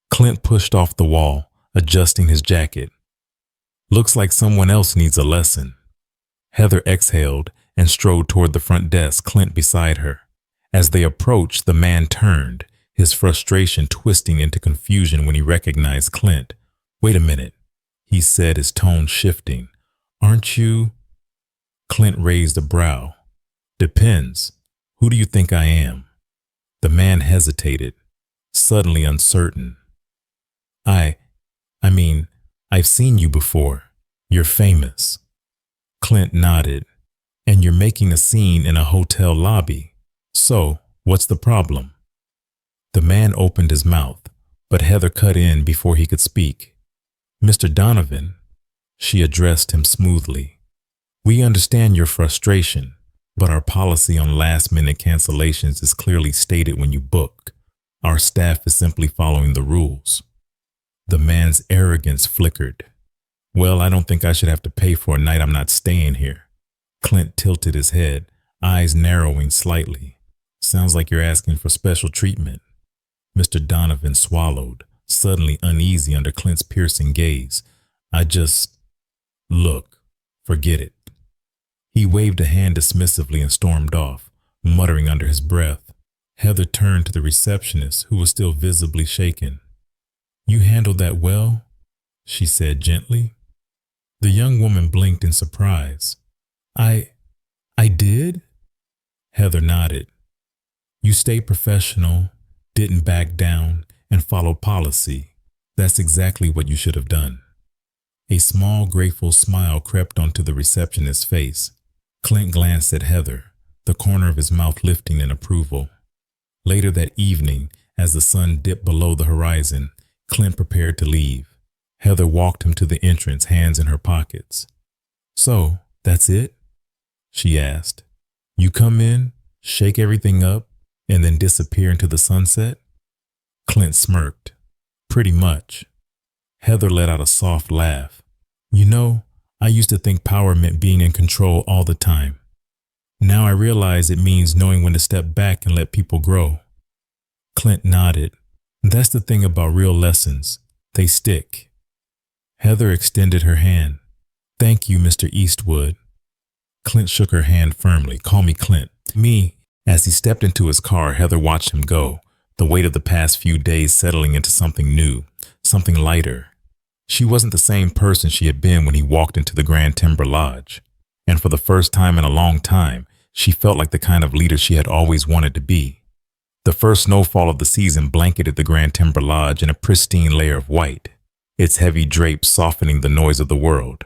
Clint pushed off the wall, adjusting his jacket. "Looks like someone else needs a lesson." Heather exhaled and strode toward the front desk, Clint beside her. As they approached, the man turned, his frustration twisting into confusion when he recognized Clint. "Wait a minute," he said, his tone shifting. "Aren't you?" Clint raised a brow. "Depends. Who do you think I am?" The man hesitated, suddenly uncertain. I mean, I've seen you before. You're famous." Clint nodded. "And you're making a scene in a hotel lobby. So, what's the problem?" The man opened his mouth, but Heather cut in before he could speak. "Mr. Donovan," she addressed him smoothly, "we understand your frustration, but our policy on last-minute cancellations is clearly stated when you book. Our staff is simply following the rules." The man's arrogance flickered. "Well, I don't think I should have to pay for a night I'm not staying here." Clint tilted his head, eyes narrowing slightly. "Sounds like you're asking for special treatment." Mr. Donovan swallowed, suddenly uneasy under Clint's piercing gaze. Look, forget it." He waved a hand dismissively and stormed off, muttering under his breath. Heather turned to the receptionist, who was still visibly shaken. "You handled that well," she said gently. The young woman blinked in surprise. I did?" Heather nodded. "You stayed professional, didn't back down, and followed policy. That's exactly what you should have done." A small, grateful smile crept onto the receptionist's face. Clint glanced at Heather, the corner of his mouth lifting in approval. Later that evening, as the sun dipped below the horizon, Clint prepared to leave. Heather walked him to the entrance, hands in her pockets. "So, that's it?" she asked. "You come in, shake everything up, and then disappear into the sunset?" Clint smirked. "Pretty much." Heather let out a soft laugh. "You know, I used to think power meant being in control all the time. Now I realize it means knowing when to step back and let people grow." Clint nodded. "That's the thing about real lessons. They stick." Heather extended her hand. "Thank you, Mr. Eastwood." Clint shook her hand firmly. "Call me Clint." "Me." As he stepped into his car, Heather watched him go, the weight of the past few days settling into something new, something lighter. She wasn't the same person she had been when he walked into the Grand Timber Lodge. And for the first time in a long time, she felt like the kind of leader she had always wanted to be. The first snowfall of the season blanketed the Grand Timber Lodge in a pristine layer of white, its heavy drapes softening the noise of the world.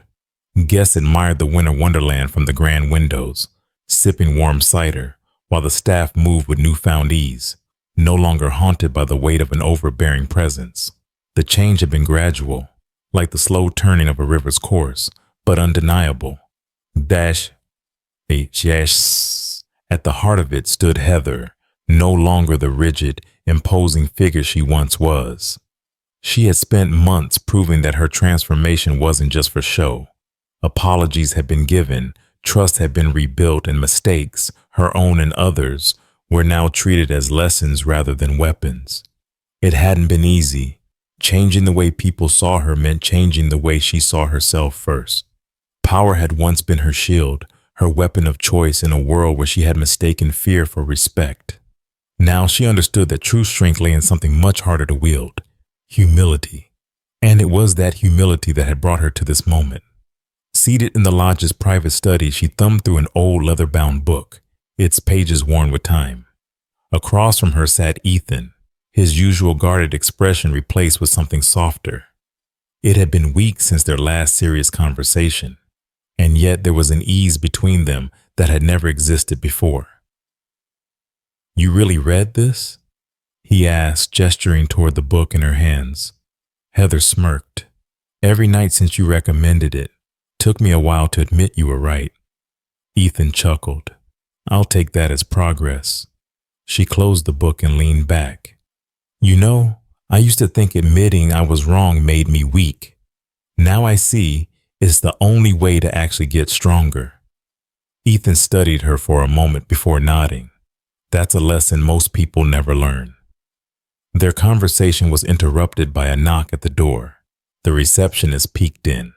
Guests admired the winter wonderland from the grand windows, sipping warm cider, while the staff moved with newfound ease, no longer haunted by the weight of an overbearing presence. The change had been gradual, like the slow turning of a river's course, but undeniable. Dash. At the heart of it stood Heather, no longer the rigid, imposing figure she once was. She had spent months proving that her transformation wasn't just for show. Apologies had been given, trust had been rebuilt, and mistakes, her own and others, were now treated as lessons rather than weapons. It hadn't been easy. Changing the way people saw her meant changing the way she saw herself first. Power had once been her shield, her weapon of choice in a world where she had mistaken fear for respect. Now she understood that true strength lay in something much harder to wield: humility. And it was that humility that had brought her to this moment. Seated in the lodge's private study, she thumbed through an old leather-bound book, its pages worn with time. Across from her sat Ethan, his usual guarded expression replaced with something softer. It had been weeks since their last serious conversation, and yet there was an ease between them that had never existed before. "You really read this?" he asked, gesturing toward the book in her hands. Heather smirked. "Every night since you recommended it. Took me a while to admit you were right." Ethan chuckled. "I'll take that as progress." She closed the book and leaned back. "You know, I used to think admitting I was wrong made me weak. Now I see it's the only way to actually get stronger." Ethan studied her for a moment before nodding. That's a lesson most people never learn. Their conversation was interrupted by a knock at the door. The receptionist peeked in,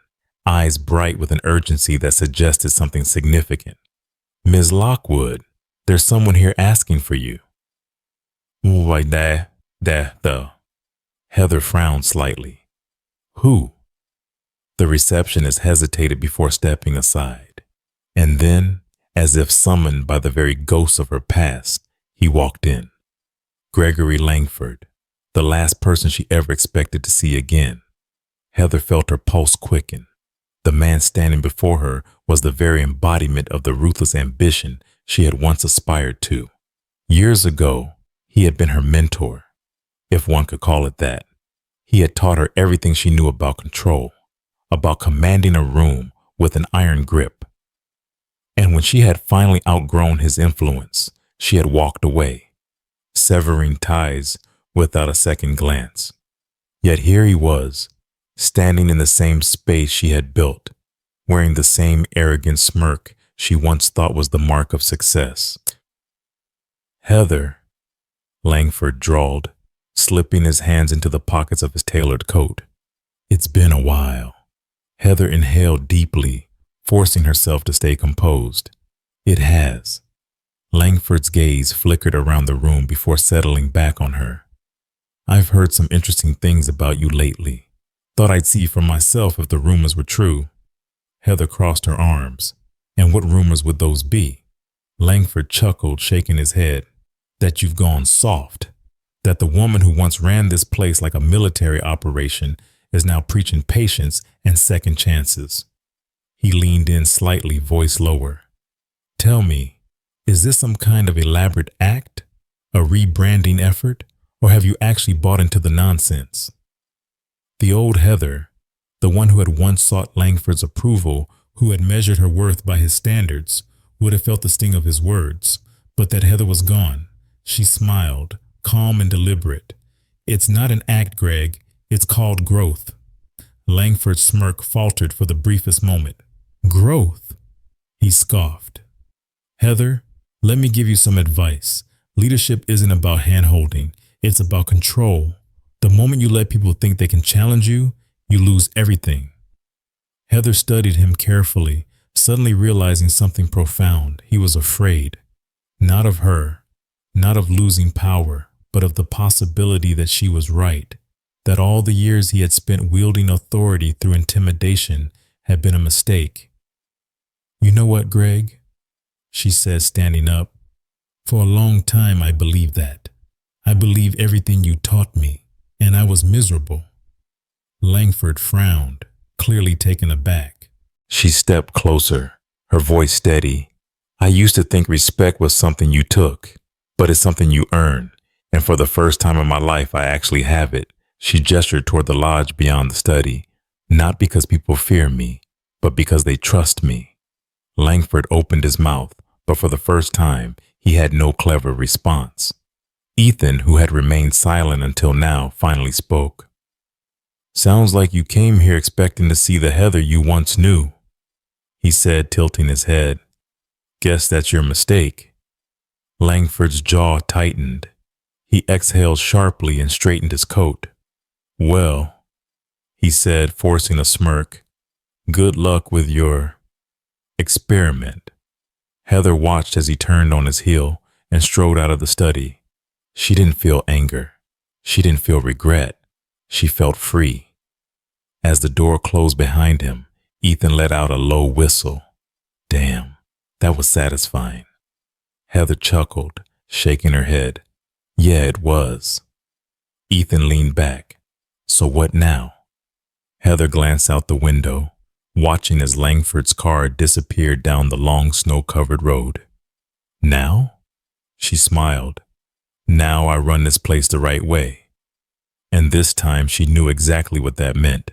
eyes bright with an urgency that suggested something significant. "Ms. Lockwood, there's someone here asking for you." "Why, the..." Heather frowned slightly. "Who?" The receptionist hesitated before stepping aside. And then, as if summoned by the very ghosts of her past, he walked in. Gregory Langford, the last person she ever expected to see again. Heather felt her pulse quicken. The man standing before her was the very embodiment of the ruthless ambition she had once aspired to. Years ago, he had been her mentor, if one could call it that. He had taught her everything she knew about control, about commanding a room with an iron grip. And when she had finally outgrown his influence, she had walked away, severing ties without a second glance. Yet here he was, standing in the same space she had built, wearing the same arrogant smirk she once thought was the mark of success. "Heather," Langford drawled, slipping his hands into the pockets of his tailored coat. "It's been a while." Heather inhaled deeply, forcing herself to stay composed. "It has." Langford's gaze flickered around the room before settling back on her. "I've heard some interesting things about you lately. Thought I'd see for myself if the rumors were true." Heather crossed her arms. "And what rumors would those be?" Langford chuckled, shaking his head. "That you've gone soft. That the woman who once ran this place like a military operation is now preaching patience and second chances." He leaned in slightly, voice lower. "Tell me, is this some kind of elaborate act? A rebranding effort? Or have you actually bought into the nonsense?" The old Heather, the one who had once sought Langford's approval, who had measured her worth by his standards, would have felt the sting of his words. But that Heather was gone. She smiled, calm and deliberate. "It's not an act, Greg. It's called growth." Langford's smirk faltered for the briefest moment. "Growth?" He scoffed. "Heather, let me give you some advice. Leadership isn't about hand-holding. It's about control. The moment you let people think they can challenge you, you lose everything." Heather studied him carefully, suddenly realizing something profound. He was afraid. Not of her, not of losing power, but of the possibility that she was right, that all the years he had spent wielding authority through intimidation had been a mistake. "You know what, Greg?" she said, standing up. "For a long time I believed that. I believed everything you taught me, and I was miserable." Langford frowned, clearly taken aback. She stepped closer, her voice steady. "I used to think respect was something you took, but it's something you earn, and for the first time in my life I actually have it." She gestured toward the lodge beyond the study. "Not because people fear me, but because they trust me." Langford opened his mouth, but for the first time, he had no clever response. Ethan, who had remained silent until now, finally spoke. Sounds like you came here expecting to see the Heather you once knew, he said, tilting his head. Guess that's your mistake. Langford's jaw tightened. He exhaled sharply and straightened his coat. Well, he said, forcing a smirk, good luck with your experiment. Heather watched as he turned on his heel and strode out of the study. She didn't feel anger. She didn't feel regret. She felt free. As the door closed behind him, Ethan let out a low whistle. Damn, that was satisfying. Heather chuckled, shaking her head. Yeah, it was. Ethan leaned back. So what now? Heather glanced out the window, watching as Langford's car disappeared down the long snow-covered road. Now? She smiled. Now I run this place the right way. And this time she knew exactly what that meant.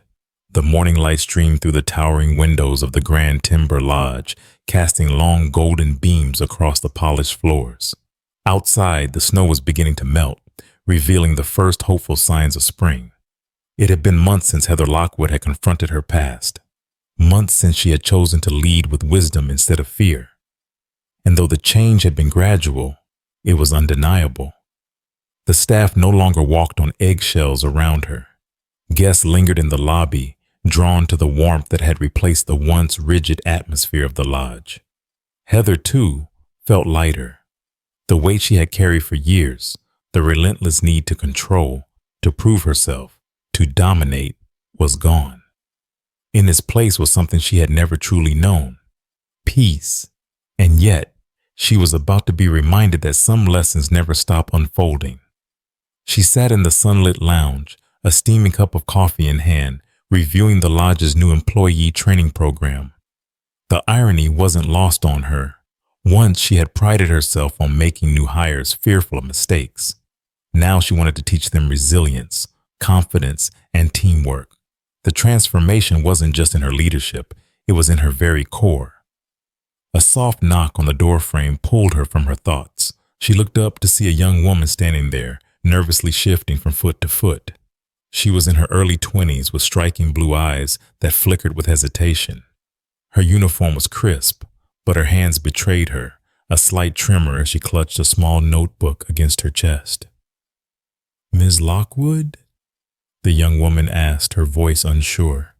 The morning light streamed through the towering windows of the grand timber lodge, casting long golden beams across the polished floors. Outside, the snow was beginning to melt, revealing the first hopeful signs of spring. It had been months since Heather Lockwood had confronted her past. Months since she had chosen to lead with wisdom instead of fear. And though the change had been gradual, it was undeniable. The staff no longer walked on eggshells around her. Guests lingered in the lobby, drawn to the warmth that had replaced the once rigid atmosphere of the lodge. Heather, too, felt lighter. The weight she had carried for years, the relentless need to control, to prove herself, to dominate, was gone. In its place was something she had never truly known: peace. And yet, she was about to be reminded that some lessons never stop unfolding. She sat in the sunlit lounge, a steaming cup of coffee in hand, reviewing the lodge's new employee training program. The irony wasn't lost on her. Once she had prided herself on making new hires fearful of mistakes. Now she wanted to teach them resilience, confidence, and teamwork. The transformation wasn't just in her leadership, it was in her very core. A soft knock on the doorframe pulled her from her thoughts. She looked up to see a young woman standing there, nervously shifting from foot to foot. She was in her early 20s with striking blue eyes that flickered with hesitation. Her uniform was crisp, but her hands betrayed her, a slight tremor as she clutched a small notebook against her chest. "Ms. Lockwood?" the young woman asked, her voice unsure.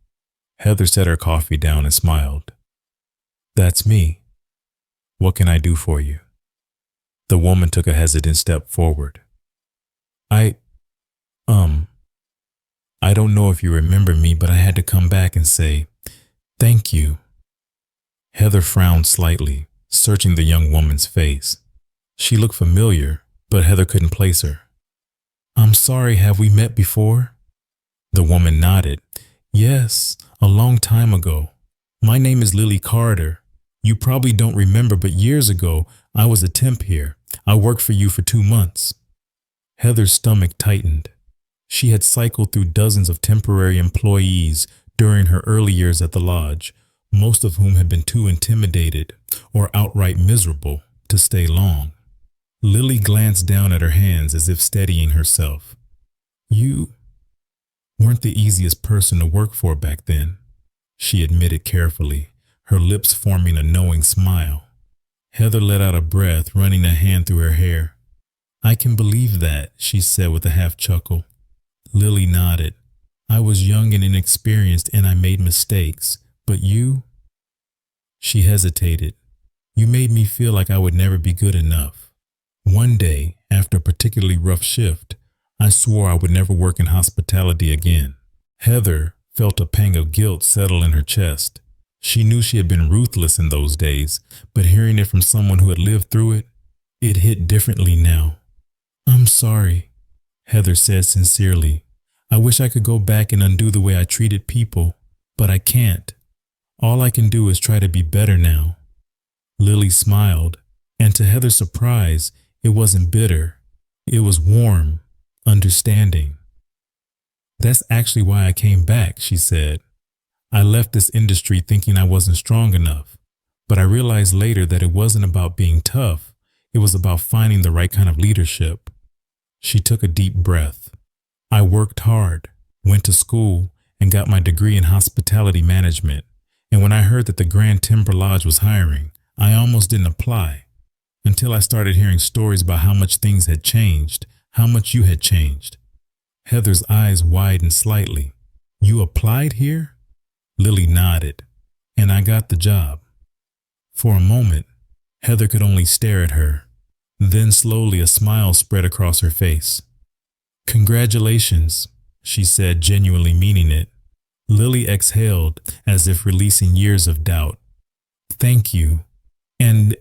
Heather set her coffee down and smiled. "That's me. What can I do for you?" The woman took a hesitant step forward. I don't know if you remember me, but I had to come back and say, thank you." Heather frowned slightly, searching the young woman's face. She looked familiar, but Heather couldn't place her. "I'm sorry, have we met before?" The woman nodded. "Yes, a long time ago. My name is Lily Carter. You probably don't remember, but years ago, I was a temp here. I worked for you for 2 months. Heather's stomach tightened. She had cycled through dozens of temporary employees during her early years at the lodge, most of whom had been too intimidated or outright miserable to stay long. Lily glanced down at her hands as if steadying herself. "You weren't the easiest person to work for back then," she admitted carefully, her lips forming a knowing smile. Heather let out a breath, running a hand through her hair. "I can believe that," she said with a half chuckle. Lily nodded. "I was young and inexperienced and I made mistakes, but you?" She hesitated. "You made me feel like I would never be good enough. One day, after a particularly rough shift, I swore I would never work in hospitality again." Heather felt a pang of guilt settle in her chest. She knew she had been ruthless in those days, but hearing it from someone who had lived through it, it hit differently now. "I'm sorry," Heather said sincerely. "I wish I could go back and undo the way I treated people, but I can't. All I can do is try to be better now." Lily smiled, and to Heather's surprise, it wasn't bitter. It was warm, understanding. "That's actually why I came back," she said. "I left this industry thinking I wasn't strong enough, but I realized later that it wasn't about being tough. It was about finding the right kind of leadership." She took a deep breath. "I worked hard, went to school, and got my degree in hospitality management. And when I heard that the Grand Timber Lodge was hiring, I almost didn't apply until I started hearing stories about how much things had changed, how much you had changed. Heather's eyes widened slightly. You applied here? Lily nodded, and I got the job. For a moment, Heather could only stare at her. Then slowly a smile spread across her face. Congratulations, she said, genuinely meaning it. Lily exhaled as if releasing years of doubt. Thank you. And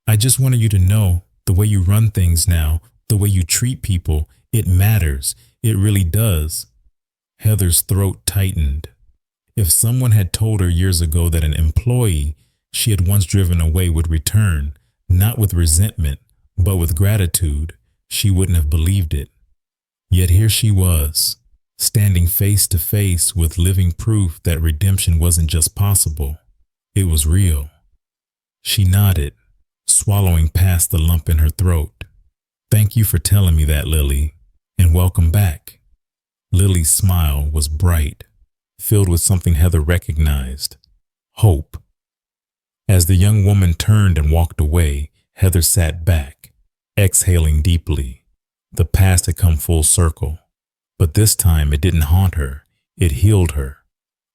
I just wanted you to know the way you run things now, the way you treat people, it matters. It really does. Heather's throat tightened. If someone had told her years ago that an employee she had once driven away would return, not with resentment, but with gratitude, she wouldn't have believed it. Yet here she was, standing face to face with living proof that redemption wasn't just possible, it was real. She nodded, swallowing past the lump in her throat. Thank you for telling me that, Lily, and welcome back. Lily's smile was bright, filled with something Heather recognized, hope. As the young woman turned and walked away, Heather sat back, exhaling deeply. The past had come full circle, but this time it didn't haunt her, it healed her.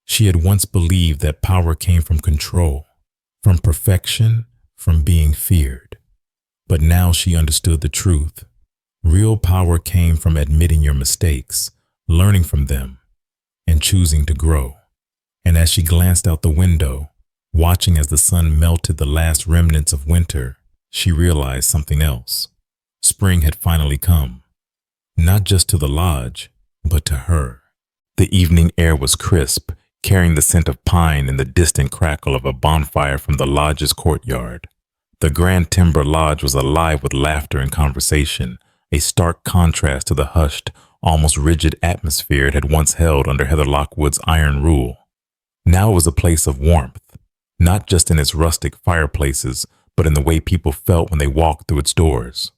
She had once believed that power came from control, from perfection, from being feared. But now she understood the truth. Real power came from admitting your mistakes, learning from them, and choosing to grow. And as she glanced out the window, watching as the sun melted the last remnants of winter, she realized something else. Spring had finally come, not just to the lodge, but to her. The evening air was crisp, carrying the scent of pine and the distant crackle of a bonfire from the lodge's courtyard. The Grand Timber Lodge was alive with laughter and conversation, a stark contrast to the hushed, almost rigid atmosphere it had once held under Heather Lockwood's iron rule. Now it was a place of warmth, not just in its rustic fireplaces, but in the way people felt when they walked through its doors.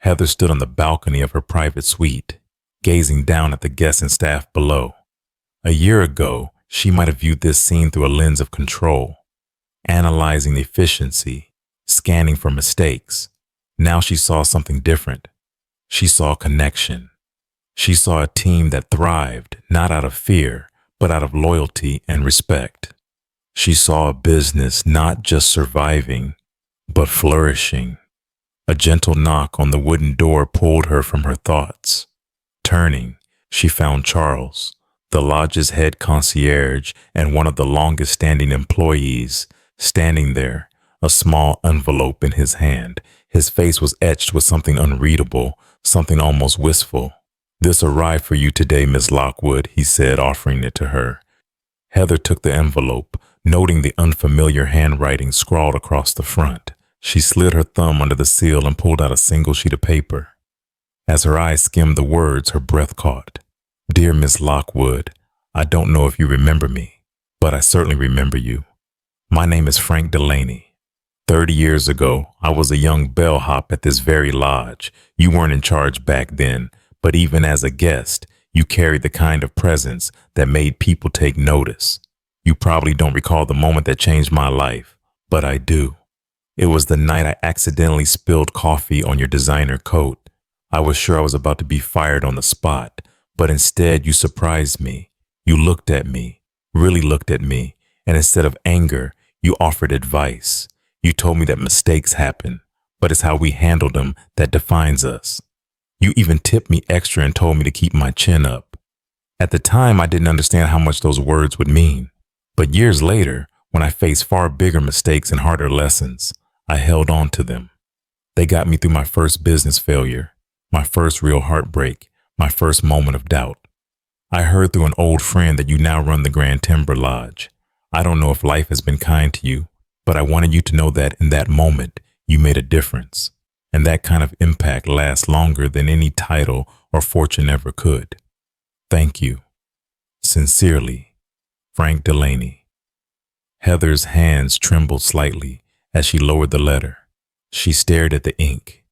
Heather stood on the balcony of her private suite, gazing down at the guests and staff below. A year ago, she might have viewed this scene through a lens of control, analyzing efficiency, scanning for mistakes. Now she saw something different. She saw connection. She saw a team that thrived, not out of fear, but out of loyalty and respect. She saw a business not just surviving, but flourishing. A gentle knock on the wooden door pulled her from her thoughts. Turning, she found Charles, the lodge's head concierge and one of the longest-standing employees, standing there, a small envelope in his hand. His face was etched with something unreadable, something almost wistful. "This arrived for you today, Miss Lockwood," he said, offering it to her. Heather took the envelope, noting the unfamiliar handwriting scrawled across the front. She slid her thumb under the seal and pulled out a single sheet of paper. As her eyes skimmed the words, her breath caught. "Dear Miss Lockwood, I don't know if you remember me, but I certainly remember you. My name is Frank Delaney. 30 years ago, I was a young bellhop at this very lodge. You weren't in charge back then, but even as a guest, you carried the kind of presence that made people take notice. You probably don't recall the moment that changed my life, but I do. It was the night I accidentally spilled coffee on your designer coat. I was sure I was about to be fired on the spot, but instead you surprised me. You looked at me, really looked at me, and instead of anger, you offered advice. You told me that mistakes happen, but it's how we handle them that defines us. You even tipped me extra and told me to keep my chin up. At the time, I didn't understand how much those words would mean. But years later, when I faced far bigger mistakes and harder lessons, I held on to them. They got me through my first business failure, my first real heartbreak, my first moment of doubt. I heard through an old friend that you now run the Grand Timber Lodge. I don't know if life has been kind to you, but I wanted you to know that in that moment, you made a difference. And that kind of impact lasts longer than any title or fortune ever could. Thank you. Sincerely, Frank Delaney." Heather's hands trembled slightly as she lowered the letter. She stared at the ink,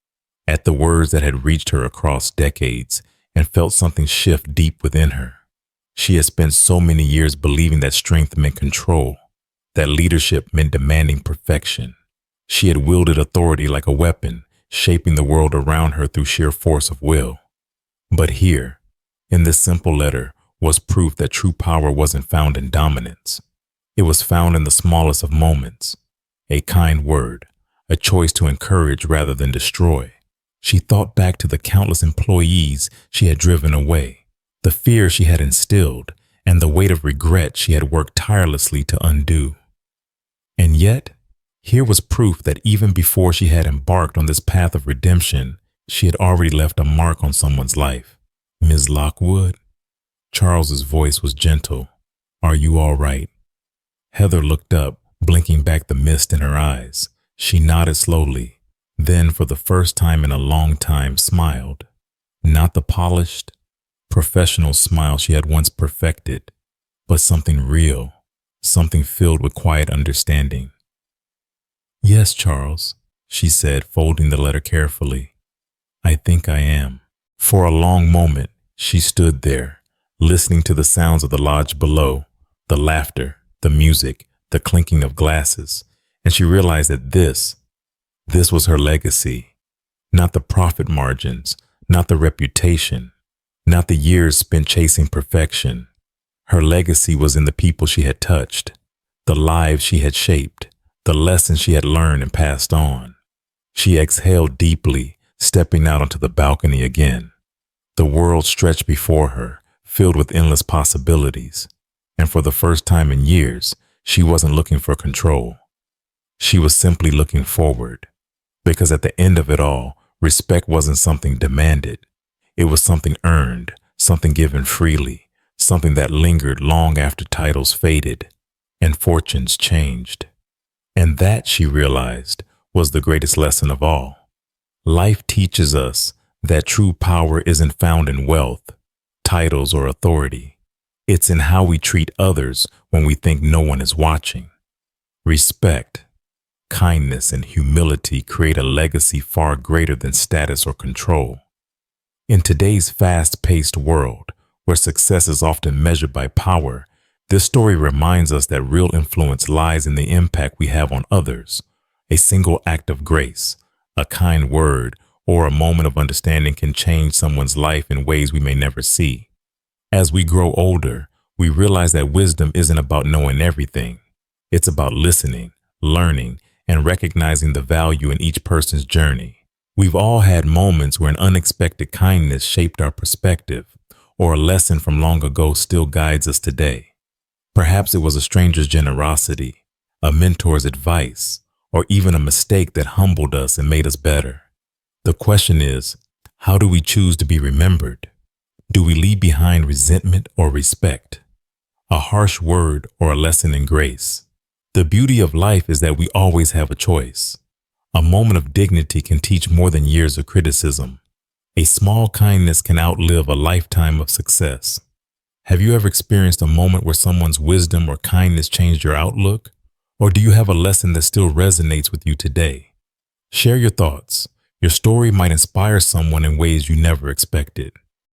at the words that had reached her across decades, and felt something shift deep within her. She had spent so many years believing that strength meant control, that leadership meant demanding perfection. She had wielded authority like a weapon, shaping the world around her through sheer force of will. But here, in this simple letter, was proof that true power wasn't found in dominance. It was found in the smallest of moments. A kind word, a choice to encourage rather than destroy. She thought back to the countless employees she had driven away, the fear she had instilled, and the weight of regret she had worked tirelessly to undo. And yet, here was proof that even before she had embarked on this path of redemption, she had already left a mark on someone's life. "Ms. Lockwood?" Charles's voice was gentle. "Are you all right?" Heather looked up, blinking back the mist in her eyes. She nodded slowly, then for the first time in a long time smiled. Not the polished, professional smile she had once perfected, but something real, something filled with quiet understanding. "Yes, Charles," she said, folding the letter carefully. "I think I am." For a long moment, she stood there, listening to the sounds of the lodge below, the laughter, the music, the clinking of glasses, and she realized that this was her legacy. Not the profit margins, not the reputation, not the years spent chasing perfection. Her legacy was in the people she had touched, the lives she had shaped, the lessons she had learned and passed on. She exhaled deeply, stepping out onto the balcony again. The world stretched before her, filled with endless possibilities. And for the first time in years, she wasn't looking for control. She was simply looking forward. Because at the end of it all, respect wasn't something demanded. It was something earned, something given freely, something that lingered long after titles faded and fortunes changed. And that, she realized, was the greatest lesson of all. Life teaches us that true power isn't found in wealth, titles, or authority. It's in how we treat others when we think no one is watching. Respect, kindness, and humility create a legacy far greater than status or control. In today's fast-paced world, where success is often measured by power, this story reminds us that real influence lies in the impact we have on others. A single act of grace, a kind word, or a moment of understanding can change someone's life in ways we may never see. As we grow older, we realize that wisdom isn't about knowing everything. It's about listening, learning, and recognizing the value in each person's journey. We've all had moments where an unexpected kindness shaped our perspective, or a lesson from long ago still guides us today. Perhaps it was a stranger's generosity, a mentor's advice, or even a mistake that humbled us and made us better. The question is, how do we choose to be remembered? Do we leave behind resentment or respect? A harsh word or a lesson in grace? The beauty of life is that we always have a choice. A moment of dignity can teach more than years of criticism. A small kindness can outlive a lifetime of success. Have you ever experienced a moment where someone's wisdom or kindness changed your outlook? Or do you have a lesson that still resonates with you today? Share your thoughts. Your story might inspire someone in ways you never expected.